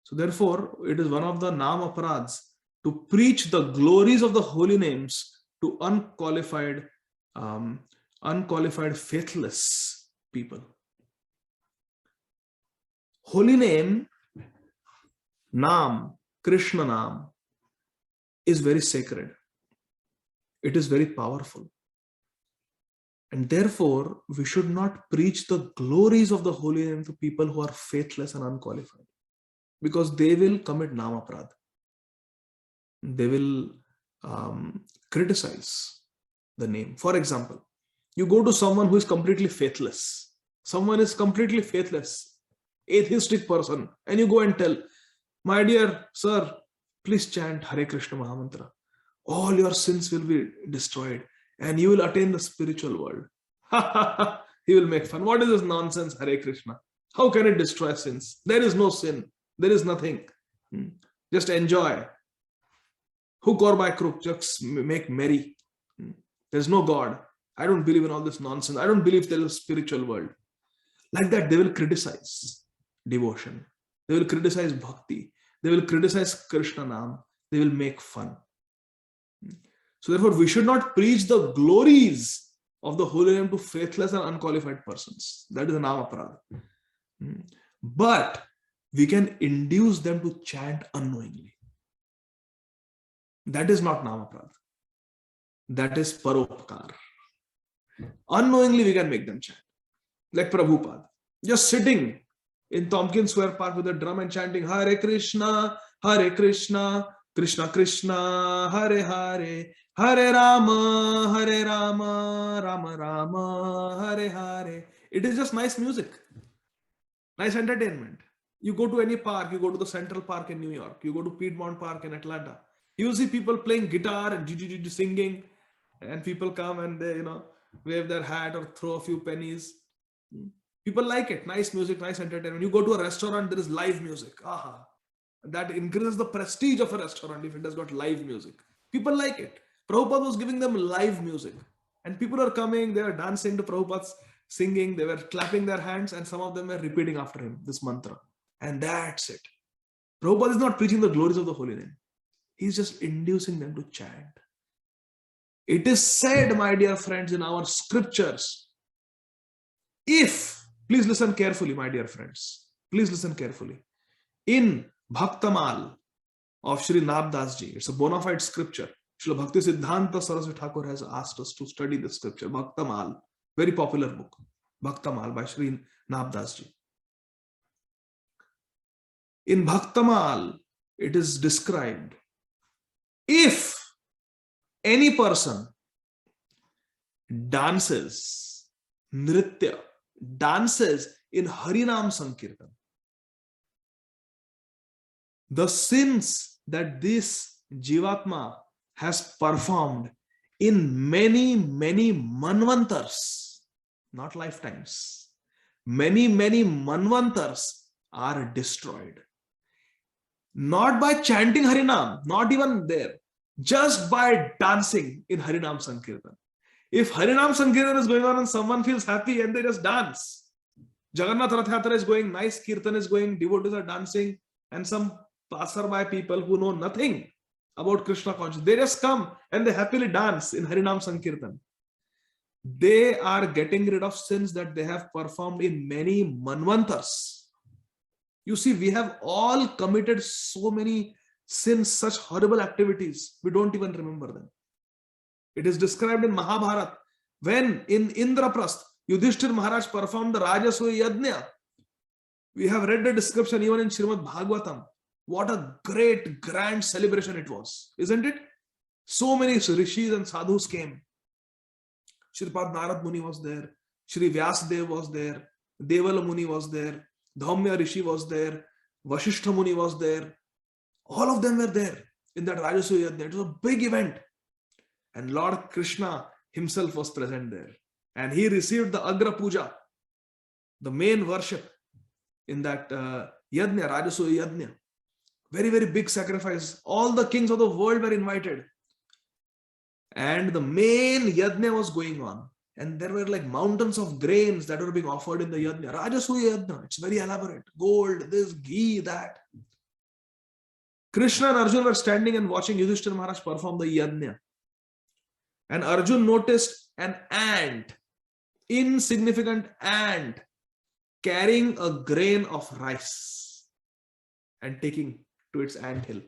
So therefore, it is one of the nam aparads to preach the glories of the holy names to unqualified, faithless people. Holy name, Nam, Krishna Nam, is very sacred. It is very powerful. And therefore, we should not preach the glories of the holy name to people who are faithless and unqualified, because they will commit namaprad. They will criticize the name. For example, you go to someone who is completely faithless. Someone is completely faithless, atheistic person, and you go and tell, my dear sir, please chant Hare Krishna Mahamantra. All your sins will be destroyed and you will attain the spiritual world. He will make fun. What is this nonsense, Hare Krishna? How can it destroy sins? There is no sin. There is nothing. Just enjoy. Hook or by crook, just make merry. There is no God. I don't believe in all this nonsense. I don't believe there is a spiritual world. Like that, they will criticize devotion. They will criticize bhakti. They will criticize Krishna Nam. They will make fun. So therefore, we should not preach the glories of the holy name to faithless and unqualified persons. That is a namaprad. But we can induce them to chant unknowingly. That is not namaprad. That is paropkar. Unknowingly, we can make them chant. Like Prabhupada, just sitting in Tompkins Square Park with a drum and chanting Hare Krishna, Krishna Krishna, Hare Hare, Hare Rama, Rama Rama, Hare Hare. It is just nice music, nice entertainment. You go to any park, you go to the Central Park in New York, you go to Piedmont Park in Atlanta, you will see people playing guitar and singing, and people come and they, wave their hat or throw a few pennies. People like it. Nice music, nice entertainment. You go to a restaurant, there is live music. Aha. That increases the prestige of a restaurant if it has got live music. People like it. Prabhupada was giving them live music. And people are coming, they are dancing to Prabhupada's singing, they were clapping their hands, and some of them were repeating after him this mantra. And that's it. Prabhupada is not preaching the glories of the holy name. He's just inducing them to chant. It is said, my dear friends, in our scriptures, please listen carefully, my dear friends. Please listen carefully. In Bhaktamal of Sri Nabdas Ji, it's a bona fide scripture. Srila Bhakti Siddhanta Saraswati Thakur has asked us to study this scripture. Bhaktamal, very popular book. Bhaktamal by Sri Nabdas Ji. In Bhaktamal, it is described, if any person dances, nritya, dances in Harinam Sankirtan, the sins that this Jivatma has performed in many, many manvantars, not lifetimes, many, many manvantars are destroyed. Not by chanting Harinam, not even there, just by dancing in Harinam Sankirtan. If Harinam Sankirtan is going on and someone feels happy and they just dance, Jagannath Rath Yatra is going, nice Kirtan is going, devotees are dancing, and some passerby people who know nothing about Krishna consciousness, they just come and they happily dance in Harinam Sankirtan. They are getting rid of sins that they have performed in many manvantars. You see, we have all committed so many sins, such horrible activities, we don't even remember them. It is described in Mahabharata when in Indraprasth, Yudhishthir Maharaj performed the Rajasuya Yajna. We have read the description even in Srimad Bhagavatam. What a great, grand celebration it was, isn't it? So many rishis and sadhus came. Shripad Narad Muni was there, Shri Vyasadev was there, Devala Muni was there, Dhaumya Rishi was there, Vasishtha Muni was there. All of them were there in that Rajasuya Yajna. It was a big event. And Lord Krishna himself was present there. And he received the Agra Puja, the main worship. in that yajna, Rajasuya yajna. Very, very big sacrifice. All the kings of the world were invited. And the main yajna was going on. And there were like mountains of grains that were being offered in the yajna. Rajasuya yajna. It's very elaborate. Gold, this, ghee, that. Krishna and Arjuna were standing and watching Yudhishthira Maharaj perform the yajna. And Arjuna noticed an ant, insignificant ant, carrying a grain of rice and taking to its anthill.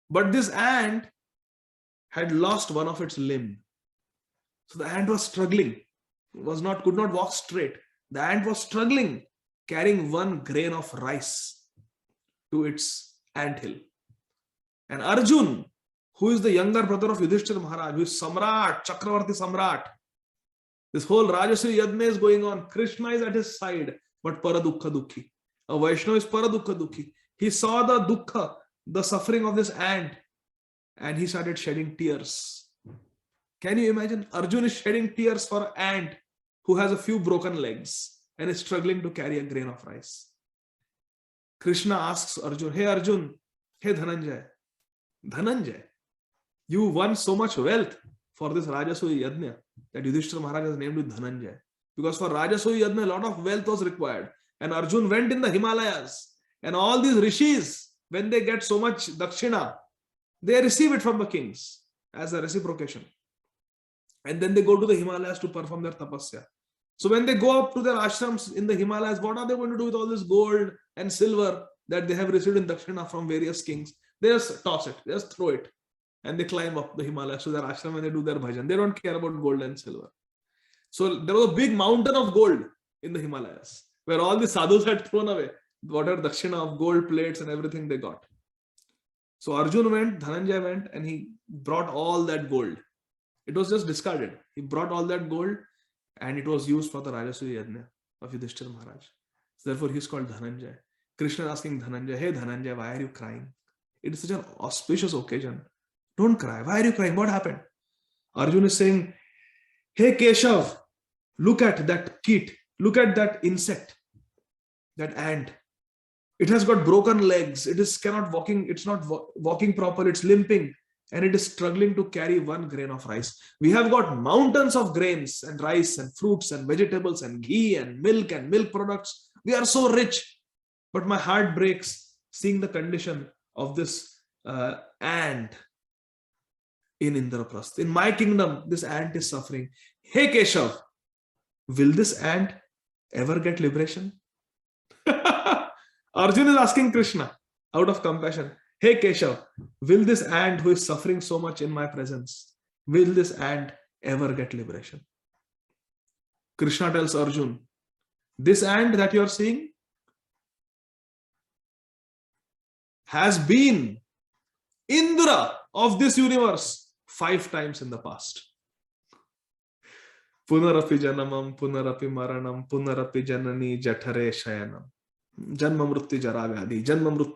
But this ant had lost one of its limb. So the ant was struggling, could not walk straight. The ant was struggling, carrying one grain of rice to its anthill. And Arjun, who is the younger brother of Yudhishthira Maharaj, who is Samrat, Chakravarti Samrat, this whole Rajasuya yajna is going on. Krishna is at his side, but Paradukha Dukhi. A Vaishnava is Paradukha Dukhi. He saw the dukkha, the suffering of this ant, and he started shedding tears. Can you imagine? Arjuna is shedding tears for an ant who has a few broken legs and is struggling to carry a grain of rice. Krishna asks Arjuna, hey Arjuna, hey Dhananjay, you won so much wealth for this Rajasuya yajna that Yudhishthira Maharaj has named you Dhananjay. Because for Rajasuya yajna, a lot of wealth was required. And Arjuna went in the Himalayas. And all these rishis, when they get so much dakshina, they receive it from the kings as a reciprocation. And then they go to the Himalayas to perform their tapasya. So when they go up to their ashrams in the Himalayas, what are they going to do with all this gold and silver that they have received in dakshina from various kings? They just toss it, they just throw it. And they climb up the Himalayas to their ashram and they do their bhajan. They don't care about gold and silver. So there was a big mountain of gold in the Himalayas where all the sadhus had thrown away whatever dakshina of gold plates and everything they got. So Arjuna went, Dhananjay went, and he brought all that gold. It was just discarded. He brought all that gold and it was used for the Rajasuya yajna of Yudhishthira Maharaj. So therefore he is called Dhananjay. Krishna is asking Dhananjay, hey Dhananjay, why are you crying? It is such an auspicious occasion. Don't cry. Why are you crying? What happened? Arjuna is saying, hey Keshav, look at that kit. Look at that insect, that ant. It has got broken legs. It's not walking properly. It's limping. And it is struggling to carry one grain of rice. We have got mountains of grains and rice and fruits and vegetables and ghee and milk products. We are so rich. But my heart breaks seeing the condition of this ant in Indraprastha. In my kingdom, this ant is suffering. Hey Keshav, will this ant ever get liberation? Arjuna is asking Krishna out of compassion, hey Keshav, will this ant who is suffering so much in my presence, will this ant ever get liberation? Krishna tells Arjuna, this ant that you are seeing has been Indra of this universe 5 times in the past. Punarapi janamam, punarapi maranam, punarapi janani jathare shayanam. Janma mrutti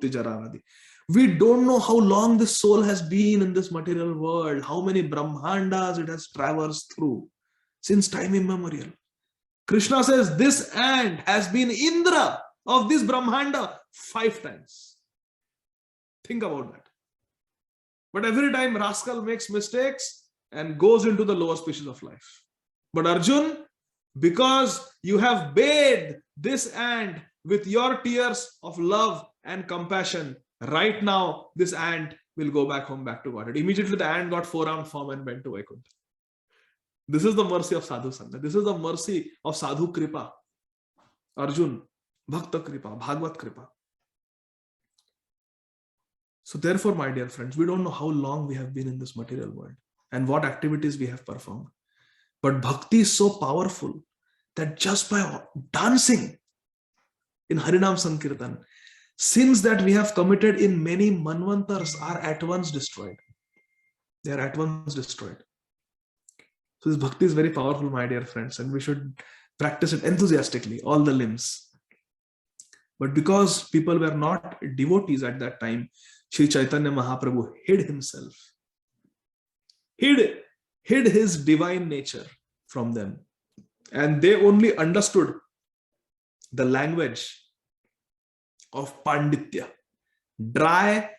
jaravadi. We don't know how long this soul has been in this material world, how many brahmandas it has traversed through since time immemorial. Krishna says this ant has been Indra of this brahmanda 5 times. Think about that. But every time rascal makes mistakes and goes into the lower species of life. But Arjun, because you have bathed this ant with your tears of love and compassion, right now this ant will go back home, back to Godhead. Immediately the ant got 4-armed form and went to Vaikuntha. This is the mercy of Sadhu Sangha. This is the mercy of Sadhu Kripa. Arjun, Bhakta Kripa, Bhagavad Kripa. So therefore, my dear friends, we don't know how long we have been in this material world and what activities we have performed. But bhakti is so powerful that just by dancing in Harinam Sankirtan, sins that we have committed in many manvantars are at once destroyed. They are at once destroyed. So this bhakti is very powerful, my dear friends, and we should practice it enthusiastically, all the limbs. But because people were not devotees at that time, Sri Chaitanya Mahaprabhu hid himself, hid his divine nature from them. And they only understood the language of Panditya, dry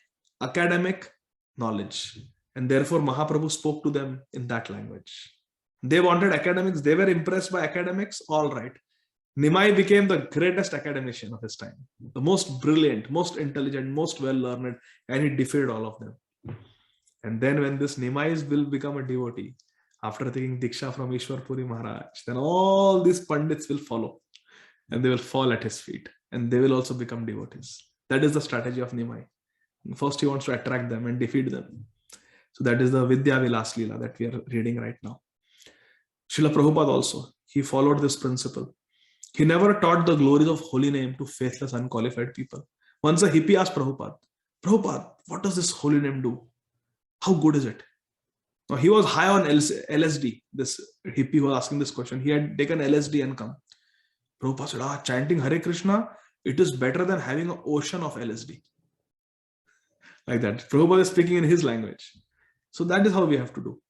academic knowledge. And therefore, Mahaprabhu spoke to them in that language. They wanted academics, they were impressed by academics, all right. Nimai became the greatest academician of his time, the most brilliant, most intelligent, most well learned, and he defeated all of them. And then, when this Nimai will become a devotee, after taking Diksha from Ishwar Puri Maharaj, then all these Pandits will follow and they will fall at his feet and they will also become devotees. That is the strategy of Nimai. First, he wants to attract them and defeat them. So, that is the Vidya Vilas Leela that we are reading right now. Srila Prabhupada also, he followed this principle. He never taught the glories of holy name to faithless, unqualified people. Once a hippie asked Prabhupada, Prabhupada, what does this holy name do? How good is it? Now, he was high on LSD. This hippie was asking this question. He had taken LSD and come. Prabhupada said, chanting Hare Krishna, it is better than having an ocean of LSD. Like that. Prabhupada is speaking in his language. So that is how we have to do.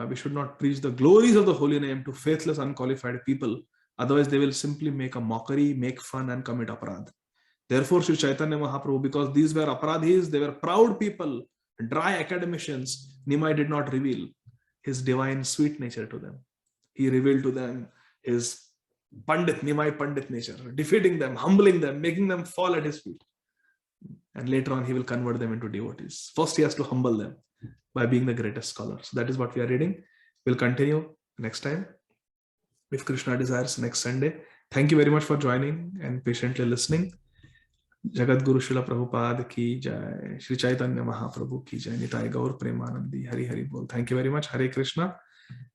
We should not preach the glories of the holy name to faithless, unqualified people. Otherwise, they will simply make a mockery, make fun, and commit aparadh. Therefore, Sri Chaitanya Mahaprabhu, because these were aparadhis, they were proud people, dry academicians, Nimai did not reveal his divine sweet nature to them. He revealed to them his Pandit, Nimai Pandit nature, defeating them, humbling them, making them fall at his feet. And later on, he will convert them into devotees. First, he has to humble them by being the greatest scholar. So that is what we are reading. We'll continue next time, if Krishna desires, next Sunday. Thank you very much for joining and patiently listening. Jagat Guru Srila Prabhupada ki jai. Shri Chaitanya Mahaprabhu ki jai. Nitai Gaur Premanandi. Hari Hari Bol. Thank you very much. Hare Krishna.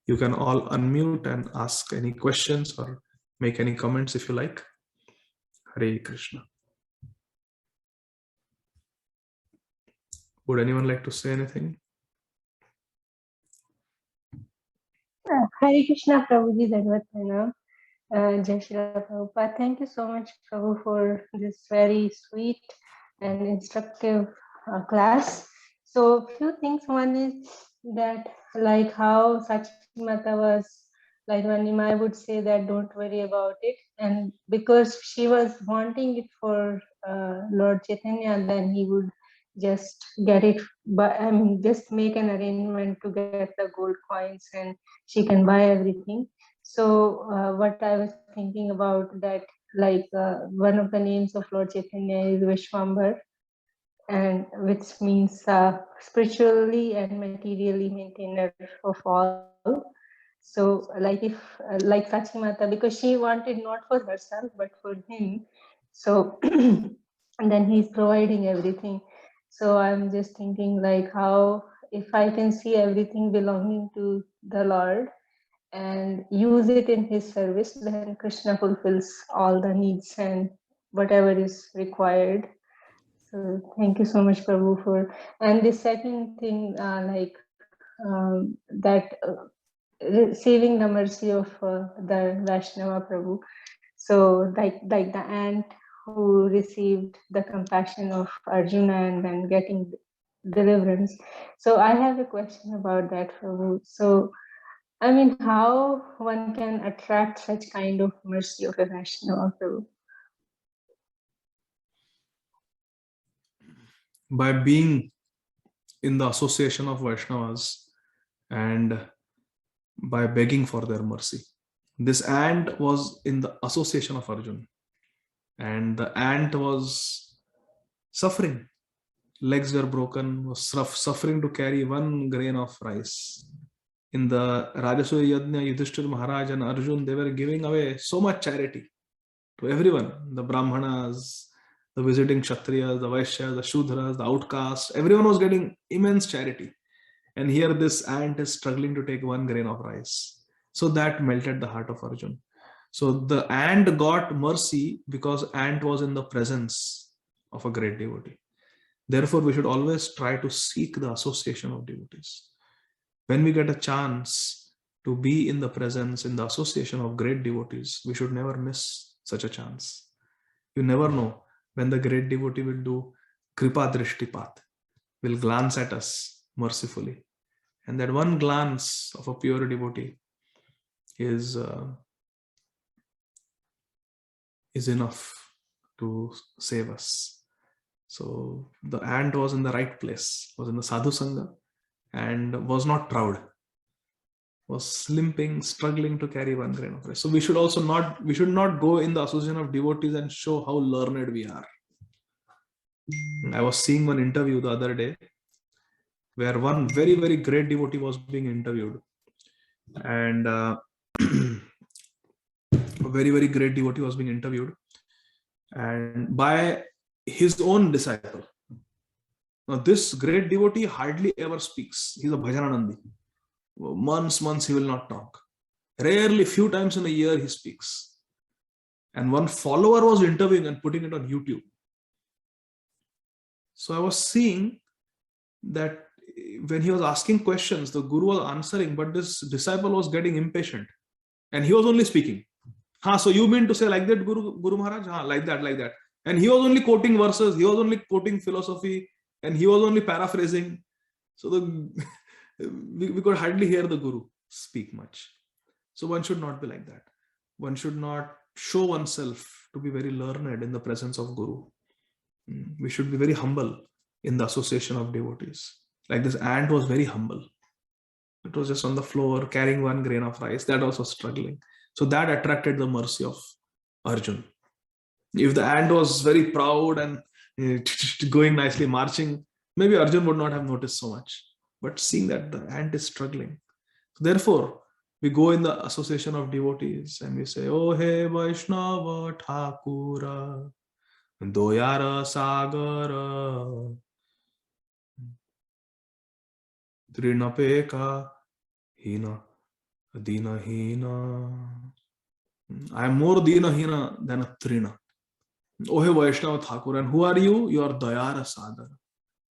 You can all unmute and ask any questions or make any comments if you like. Hare Krishna. Would anyone like to say anything? Hare Krishna, Prabhuji, Dhanvatana. Jai Shri Prabhupada. Thank you so much, Prabhu, for this very sweet and instructive class. So, few things. One is that, like how Sachi Mata was, like when Nimai would say that don't worry about it, and because she was wanting it for Lord Chaitanya, then he would just get it, but I mean, just make an arrangement to get the gold coins and she can buy everything. So what I was thinking about that, like one of the names of Lord Chaitanya is Vishwambar, and which means spiritually and materially maintainer of all. So like if like Sachi Mata, because she wanted not for herself but for him, so and then he's providing everything. So I'm just thinking like how if I can see everything belonging to the Lord and use it in his service, then Krishna fulfills all the needs and whatever is required. So thank you so much, Prabhu, for. And the second thing, that receiving the mercy of the Vaishnava Prabhu. So like the ant who received the compassion of Arjuna and then getting deliverance. So I have a question about that, Prabhu. So I mean, how one can attract such kind of mercy of a Vaishnava Prabhu? By being in the association of Vaishnavas and by begging for their mercy. This ant was in the association of Arjuna, and the ant was suffering. Legs were broken, was suffering to carry 1 grain of rice. In the Rajasuya Yajna, Yudhishthira Maharaj and Arjun, they were giving away so much charity to everyone, the Brahmanas, the visiting Kshatriyas, the Vaishyas, the Shudras, the outcasts. Everyone was getting immense charity. And here this ant is struggling to take 1 grain of rice. So that melted the heart of Arjun. So the ant got mercy because ant was in the presence of a great devotee. Therefore, we should always try to seek the association of devotees. When we get a chance to be in the presence, in the association of great devotees, we should never miss such a chance. You never know when the great devotee will do Kripa Drishtipat, will glance at us mercifully. And that one glance of a pure devotee is enough to save us. So the ant was in the right place, was in the sadhu sangha, and was not proud, was limping, struggling to carry 1 grain of rice. So we should not go in the association of devotees and show how learned we are. I was seeing one interview the other day where one very, very great devotee was being interviewed, and a very, very great devotee was being interviewed, and by his own disciple. Now this great devotee hardly ever speaks. He's a Bhajananandi. Months he will not talk. Rarely, few times in a year he speaks. And one follower was interviewing and putting it on YouTube. So I was seeing that when he was asking questions, the guru was answering, but this disciple was getting impatient, and he was only speaking. So you mean to say like that, Guru Maharaj? Like that. And he was only quoting verses, he was only quoting philosophy, and he was only paraphrasing. So we could hardly hear the Guru speak much. So one should not be like that. One should not show oneself to be very learned in the presence of Guru. We should be very humble in the association of devotees. Like this ant was very humble. It was just on the floor carrying 1 grain of rice. That also struggling. So that attracted the mercy of Arjun. If the ant was very proud and going nicely, marching, maybe Arjun would not have noticed so much. But seeing that the ant is struggling. Therefore, we go in the association of devotees and we say, Oh he Vaishnava Thakura, Doyara Sagara, Trinapeka Hina, Dina Hina. I am more Dina Hina than a Trina. Oh hey Vaishnava Thakur, and who are you? You are Dayara Sagar.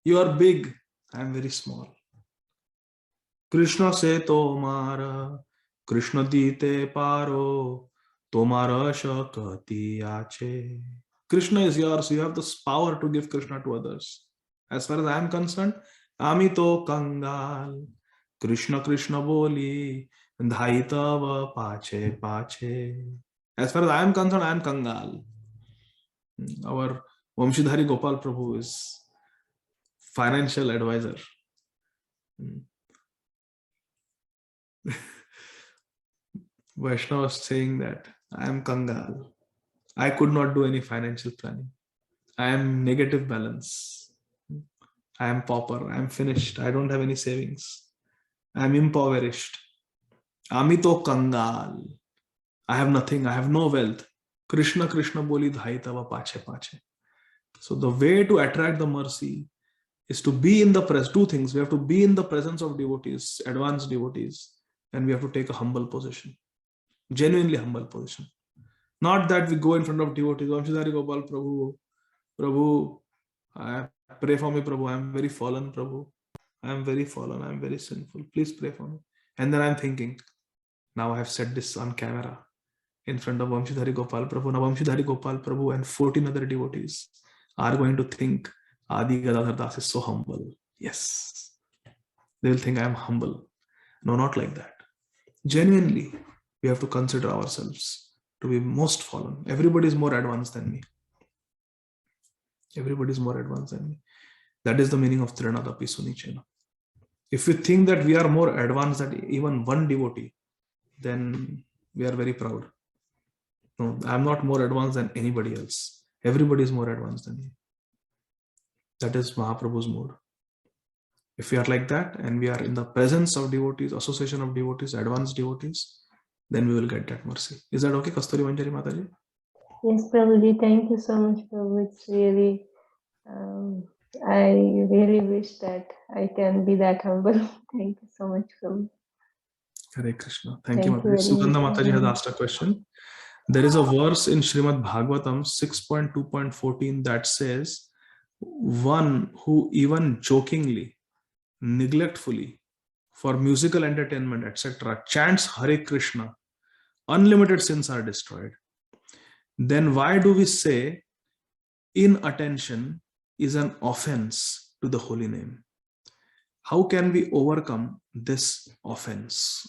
You are big, I am very small. Krishna se tomara, Krishna dite paro, tomara shakati ache. Krishna is yours, you have this power to give Krishna to others. As far as I am concerned, Amito Kangal, Krishna Krishna boli, Dhaitava pache pache. As far as I am concerned, I am Kangal. Our Vamshidhari Gopal Prabhu is financial advisor. Vaishnava was saying that I am Kangal. I could not do any financial planning. I am negative balance. I am pauper. I am finished. I don't have any savings. I am impoverished. Amito Kangal. I have nothing. I have no wealth. Krishna Krishna boli dhaitava pache pache. So the way to attract the mercy is to be in the presence. Two things. We have to be in the presence of devotees, advanced devotees, and we have to take a humble position. Genuinely humble position. Not that we go in front of devotees. Vamshidhari Gopal Prabhu, Prabhu, pray for me, Prabhu. I am very fallen, Prabhu. I am very fallen. I am very sinful. Please pray for me. And then I am thinking, now I have said this on camera in front of Vamshidhari Gopal Prabhu. Now Vamshidhari Gopal Prabhu and 14 other devotees are going to think Adi Gadadhar Das is so humble. Yes. They will think I am humble. No, not like that. Genuinely, we have to consider ourselves to be most fallen. Everybody is more advanced than me. Everybody is more advanced than me. That is the meaning of Trinadapi Sunichena. If we think that we are more advanced than even one devotee, then we are very proud. No, I am not more advanced than anybody else. Everybody is more advanced than me. That is Mahaprabhu's mood. If we are like that and we are in the presence of devotees, association of devotees, advanced devotees, then we will get that mercy. Is that okay, Kasturi Manjari Mataji? Yes, Prabhuji, thank you so much, Prabhu. It's really, I really wish that I can be that humble. Thank you so much, Prabhu. Hare Krishna. Thank you, Mataji. Sugandha Mataji has asked a question. There is a verse in Srimad Bhagavatam 6.2.14 that says, one who even jokingly, neglectfully, for musical entertainment, etc., chants Hare Krishna, unlimited sins are destroyed. Then why do we say inattention is an offense to the holy name? How can we overcome this offense?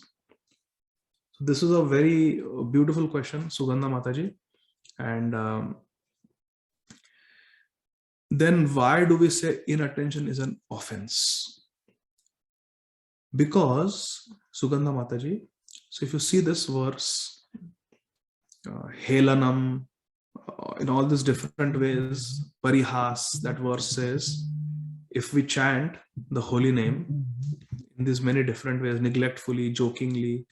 So this is a very beautiful question, Sugandha Mataji. And then why do we say inattention is an offense? Because, Sugandha Mataji, so if you see this verse, Helanam, in all these different ways, Parihas, that verse says, if we chant the holy name in these many different ways, neglectfully, jokingly,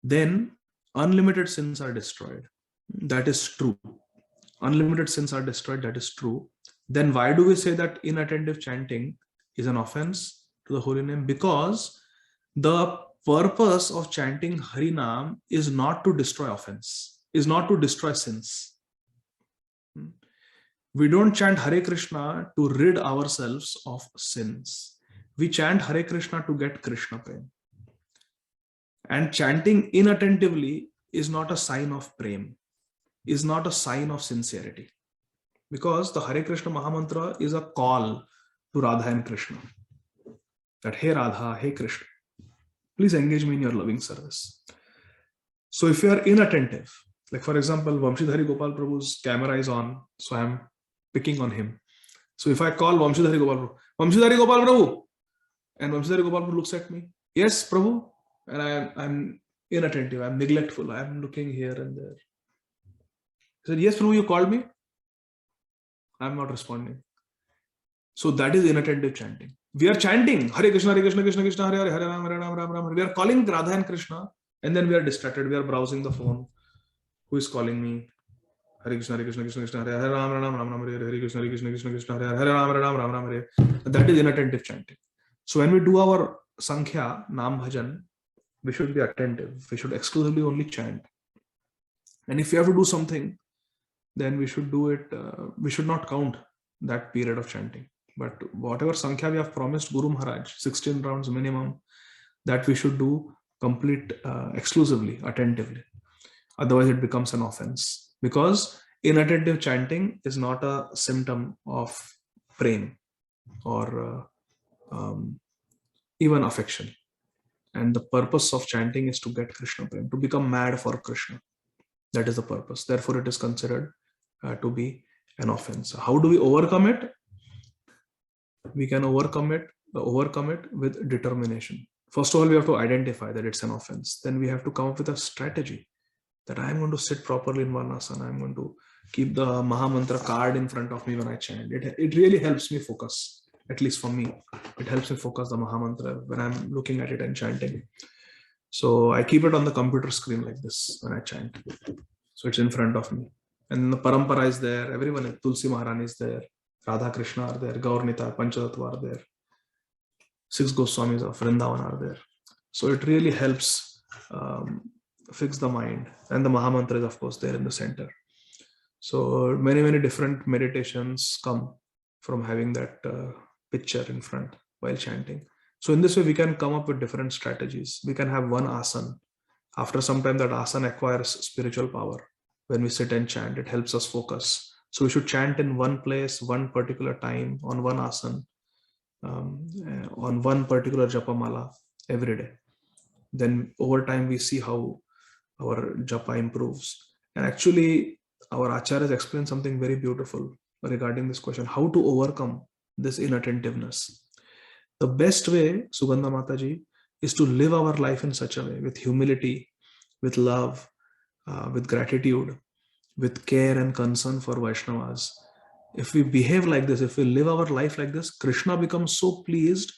then unlimited sins are destroyed. That is true. Unlimited sins are destroyed. That is true. Then why do we say that inattentive chanting is an offense to the holy name? Because the purpose of chanting Harinam is not to destroy offense, is not to destroy sins. We don't chant Hare Krishna to rid ourselves of sins. We chant Hare Krishna to get Krishna Prem. And chanting inattentively is not a sign of Prem, is not a sign of sincerity. Because the Hare Krishna Mahamantra is a call to Radha and Krishna. That, hey Radha, hey Krishna, please engage me in your loving service. So if you are inattentive, like for example, Vamshidhari Gopal Prabhu's camera is on, so I am picking on him. So if I call Vamshidhari Gopal Prabhu, Vamshidhari Gopal Prabhu, and Vamshidhari Gopal Prabhu looks at me, yes, Prabhu, and I'm inattentive, I'm neglectful, I'm looking here and there. He said, yes, Prabhu, you called me? I'm not responding. So that is inattentive chanting. We are chanting Hare Krishna, Hare Krishna, Krishna Krishna, Hare Hare, Hare Ram, Hare Ram, Ram Ram. We are calling Radha and Krishna, and then we are distracted. We are browsing the phone. Who is calling me? Hare Krishna, Hare Krishna, Krishna Krishna, Hare Hare, Ram Ram, Ram Ram, Hare Hare Krishna, Hare Krishna, Krishna Krishna, Hare Hare, Ram Ram, Ram Ram, Hare. That is inattentive chanting. So when we do our Sankhya, Nam Bhajan, we should be attentive. We should exclusively only chant. And if we have to do something, then we should do it. We should not count that period of chanting. But whatever Sankhya we have promised Guru Maharaj, 16 rounds minimum, that we should do complete exclusively, attentively. Otherwise it becomes an offense. Because inattentive chanting is not a symptom of prem or even affection. And the purpose of chanting is to get Krishna prem, to become mad for Krishna. That is the purpose. Therefore it is considered to be an offense. How do we overcome it? We can overcome it with determination. First of all, we have to identify that it's an offense. Then we have to come up with a strategy that I'm going to sit properly in Varnasana. I'm going to keep the Mahamantra card in front of me when I chant. It really helps me focus, at least for me. It helps me focus the Mahamantra when I'm looking at it and chanting. So I keep it on the computer screen like this when I chant. So it's in front of me. And the Parampara is there. Everyone is. Tulsi Maharani is there. Radha Krishna are there, Gaurnita, Panchatattva are there, 6 Goswamis of Vrindavan are there. So it really helps fix the mind. And the Mahamantra is of course there in the center. So many different meditations come from having that picture in front while chanting. So in this way we can come up with different strategies. We can have one asana. After some time that asana acquires spiritual power. When we sit and chant, it helps us focus. So we should chant in one place, one particular time, on one asana, on one particular japamala every day. Then over time we see how our japa improves. And actually our acharyas explain something very beautiful regarding this question, how to overcome this inattentiveness. The best way, Sugandha Mataji, is to live our life in such a way, with humility, with love, with gratitude, with care and concern for Vaishnavas. If we behave like this, if we live our life like this, Krishna becomes so pleased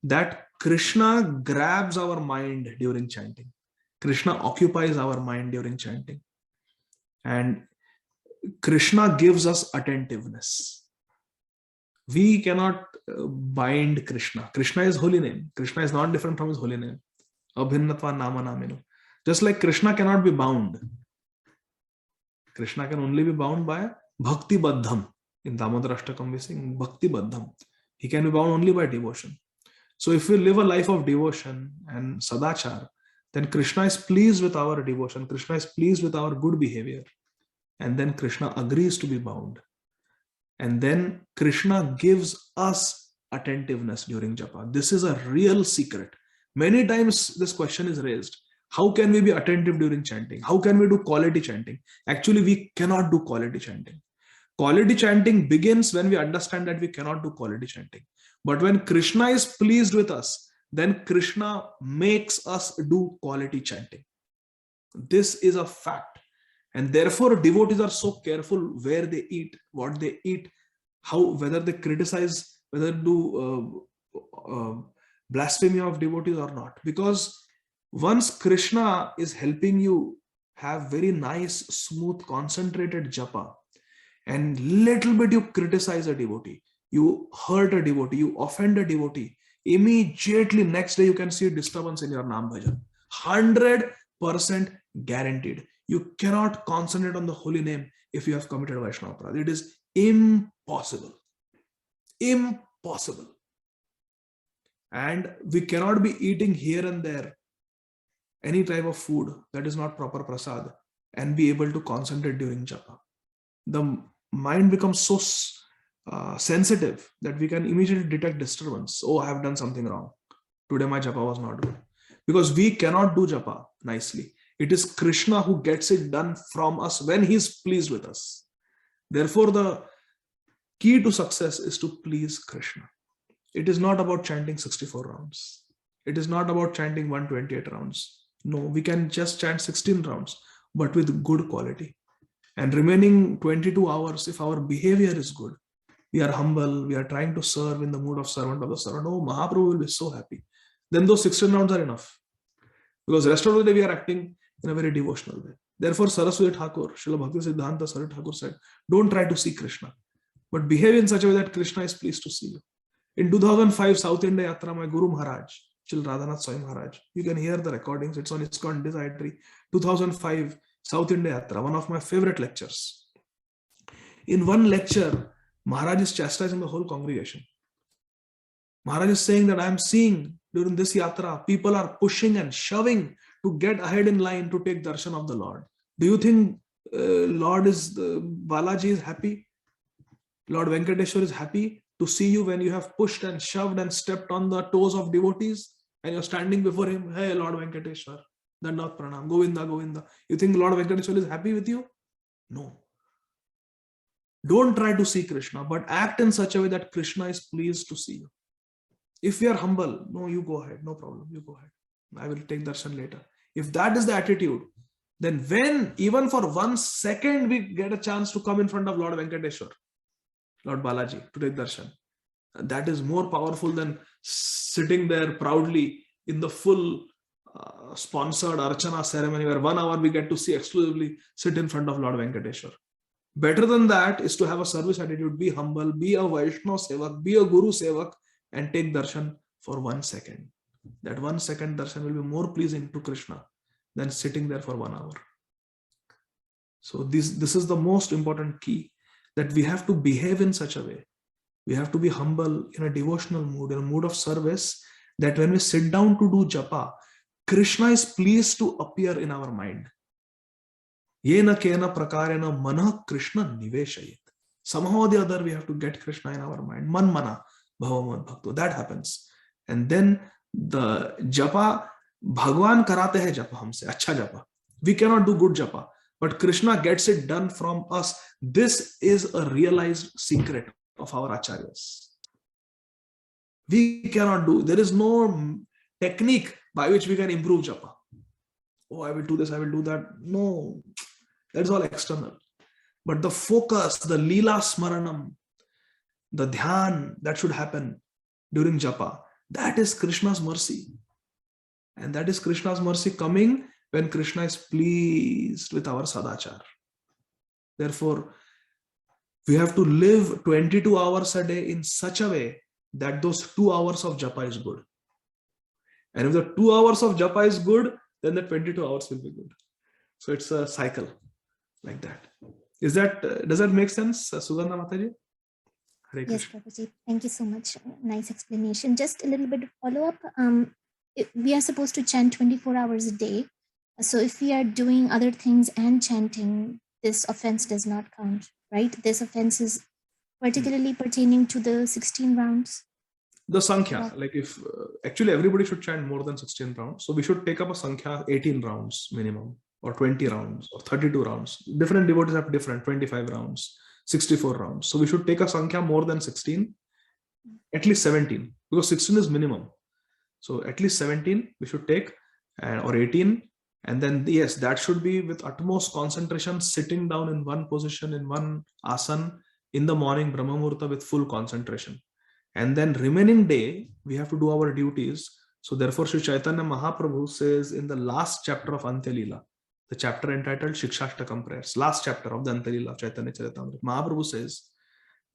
that Krishna grabs our mind during chanting. Krishna occupies our mind during chanting. And Krishna gives us attentiveness. We cannot bind Krishna. Krishna is holy name. Krishna is not different from his holy name. Abhinnatva nama naminu. Just like Krishna cannot be bound. Krishna can only be bound by Bhakti Baddham. In Damodar Ashtakam we sing Bhakti Baddham. He can be bound only by devotion. So if we live a life of devotion and sadachar, then Krishna is pleased with our devotion. Krishna is pleased with our good behavior. And then Krishna agrees to be bound. And then Krishna gives us attentiveness during japa. This is a real secret. Many times this question is raised. How can we be attentive during chanting? How can we do quality chanting? Actually, we cannot do quality chanting. Quality chanting begins when we understand that we cannot do quality chanting. But when Krishna is pleased with us, then Krishna makes us do quality chanting. This is a fact. And therefore, devotees are so careful where they eat, what they eat, how, whether they criticize, whether do blasphemy of devotees or not. Because once Krishna is helping you have very nice, smooth, concentrated japa, and little bit you criticize a devotee, you hurt a devotee, you offend a devotee, immediately next day you can see a disturbance in your Nam Bhajan. 100% guaranteed. You cannot concentrate on the holy name if you have committed Vaishnava Aparadha. It is impossible. Impossible. And we cannot be eating here and there any type of food that is not proper prasad and be able to concentrate during japa. The mind becomes so sensitive that we can immediately detect disturbance. Oh, I have done something wrong. Today my japa was not good. Because we cannot do japa nicely. It is Krishna who gets it done from us when he is pleased with us. Therefore, the key to success is to please Krishna. It is not about chanting 64 rounds. It is not about chanting 128 rounds. No, we can just chant 16 rounds, but with good quality. And remaining 22 hours, if our behavior is good, we are humble, we are trying to serve in the mood of servant of the servant, oh, Mahaprabhu will be so happy. Then those 16 rounds are enough. Because the rest of the day we are acting in a very devotional way. Therefore, Saraswati Thakur, Srila Bhakti Siddhanta Saraswati Thakur said, don't try to see Krishna, but behave in such a way that Krishna is pleased to see you. In 2005 South India Yatra, my Guru Maharaj, Shri Radhanath Swami Maharaj, you can hear the recordings, it's on ISKCON Dietary, 2005 South India Yatra, one of my favorite lectures. In one lecture, Maharaj is chastising the whole congregation. Maharaj is saying that I am seeing during this yatra, people are pushing and shoving to get ahead in line to take darshan of the Lord. Do you think Balaji is happy? Lord Venkateshwar is happy to see you when you have pushed and shoved and stepped on the toes of devotees and you're standing before him? Hey, Lord Venkateshwar, Dandavat Pranam, Govinda, Govinda. You think Lord Venkateshwar is happy with you? No. Don't try to see Krishna, but act in such a way that Krishna is pleased to see you. If we are humble, no, you go ahead, no problem, you go ahead. I will take darshan later. If that is the attitude, then when even for 1 second we get a chance to come in front of Lord Venkateshwar, Lord Balaji, to take darshan, that is more powerful than sitting there proudly in the full sponsored Archana ceremony where 1 hour we get to see exclusively sit in front of Lord Venkateshwar. Better than that is to have a service attitude, be humble, be a Vaishnava Sevak, be a Guru Sevak, and take darshan for 1 second. That 1 second darshan will be more pleasing to Krishna than sitting there for 1 hour. So this is the most important key, that we have to behave in such a way. We have to be humble in a devotional mood, in a mood of service, that when we sit down to do japa, Krishna is pleased to appear in our mind. Yena kena prakarena mana Krishna niveshayet. Somehow or the other we have to get Krishna in our mind. Man mana bhavaman bhakto. That happens. And then the japa, Bhagwan karate hai japa humse, acha japa. We cannot do good japa, but Krishna gets it done from us. This is a realized secret of our acharyas. We cannot do, there is no technique by which we can improve japa. Oh, I will do this, I will do that. No, that is all external. But the focus, the lila smaranam, the dhyan that should happen during japa, that is Krishna's mercy. And that is Krishna's mercy coming when Krishna is pleased with our sadachar. Therefore, we have to live 22 hours a day in such a way that those 2 hours of japa is good. And if the 2 hours of japa is good, then the 22 hours will be good. So it's a cycle like that. Does that make sense, Sugandha Mataji? Hare Yes, Krishna. Prabhuji. Thank you so much. Nice explanation. Just a little bit of follow-up. We are supposed to chant 24 hours a day. So if we are doing other things and chanting, this offense does not count, right? This offense is particularly pertaining to the 16 rounds. The Sankhya, like if actually everybody should chant more than 16 rounds. So we should take up a Sankhya 18 rounds minimum, or 20 rounds, or 32 rounds. Different devotees have different 25 rounds, 64 rounds. So we should take a Sankhya more than 16, at least 17, because 16 is minimum. So at least 17 we should take, or 18. And then yes, that should be with utmost concentration, sitting down in one position, in one asana in the morning, Brahma Muhurta, with full concentration. And then remaining day, we have to do our duties. So therefore, Sri Chaitanya Mahaprabhu says in the last chapter of Antya Leela, the chapter entitled Shikshashtakam Prayers, last chapter of the Antya Leela of Chaitanya Charitamrita, Mahaprabhu says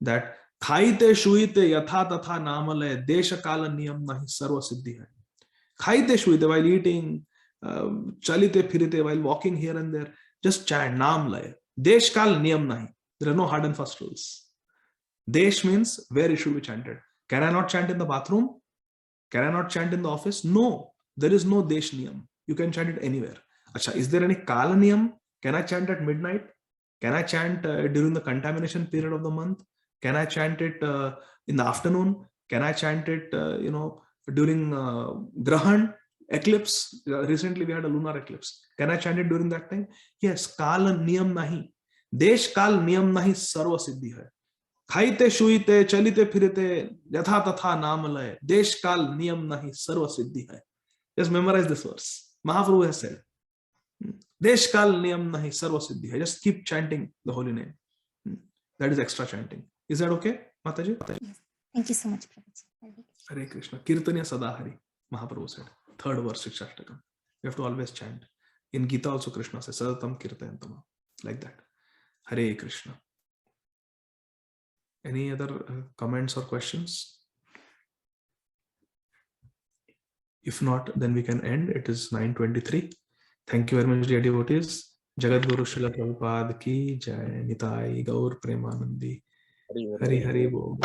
that Khaite shuite yatha tatha namalaya desha kala niyam nahi sarva siddhi hai. Khaite shuite, while eating, chalite phirite, while walking here and there, just chant Nam Laya. Desh kal niyam nahi. There are no hard and fast rules. Desh means where it should be chanted. Can I not chant in the bathroom? Can I not chant in the office? No, there is no Desh niyam. You can chant it anywhere. Acha, is there any Kala niyam? Can I chant at midnight? Can I chant during the contamination period of the month? Can I chant it in the afternoon? Can I chant it, during Grahan, eclipse? Recently we had a lunar eclipse. Can I chant it during that time? Yes, Kala niyam nahi. Desh kal niyam nahi sarva siddhi hai. Khaite shuite chalite phirite yatha tatha naam lay. Desh kal niyam nahi sarva siddhi hai. Just memorize this verse. Mahaprabhu has said, Desh kal niyam nahi sarva siddhi hai. Just keep chanting the holy name. That is extra chanting. Is that okay, Mataji? Yes. Thank you so much, Prabhuji. Hare Krishna. Kirtanya Sadahari, Mahaprabhu said. Third verse, Shikshashtakam. You have to always chant. In Gita also Krishna says, Sadatam Kirtayantama. Like that. Hare Krishna. Any other comments or questions? If not, then we can end. It is 9:23. Thank you very much, dear devotees. Jagat Guru Srila Prabhupada ki jai. Nitai Gaur Premanandi. Hari Hari Bol.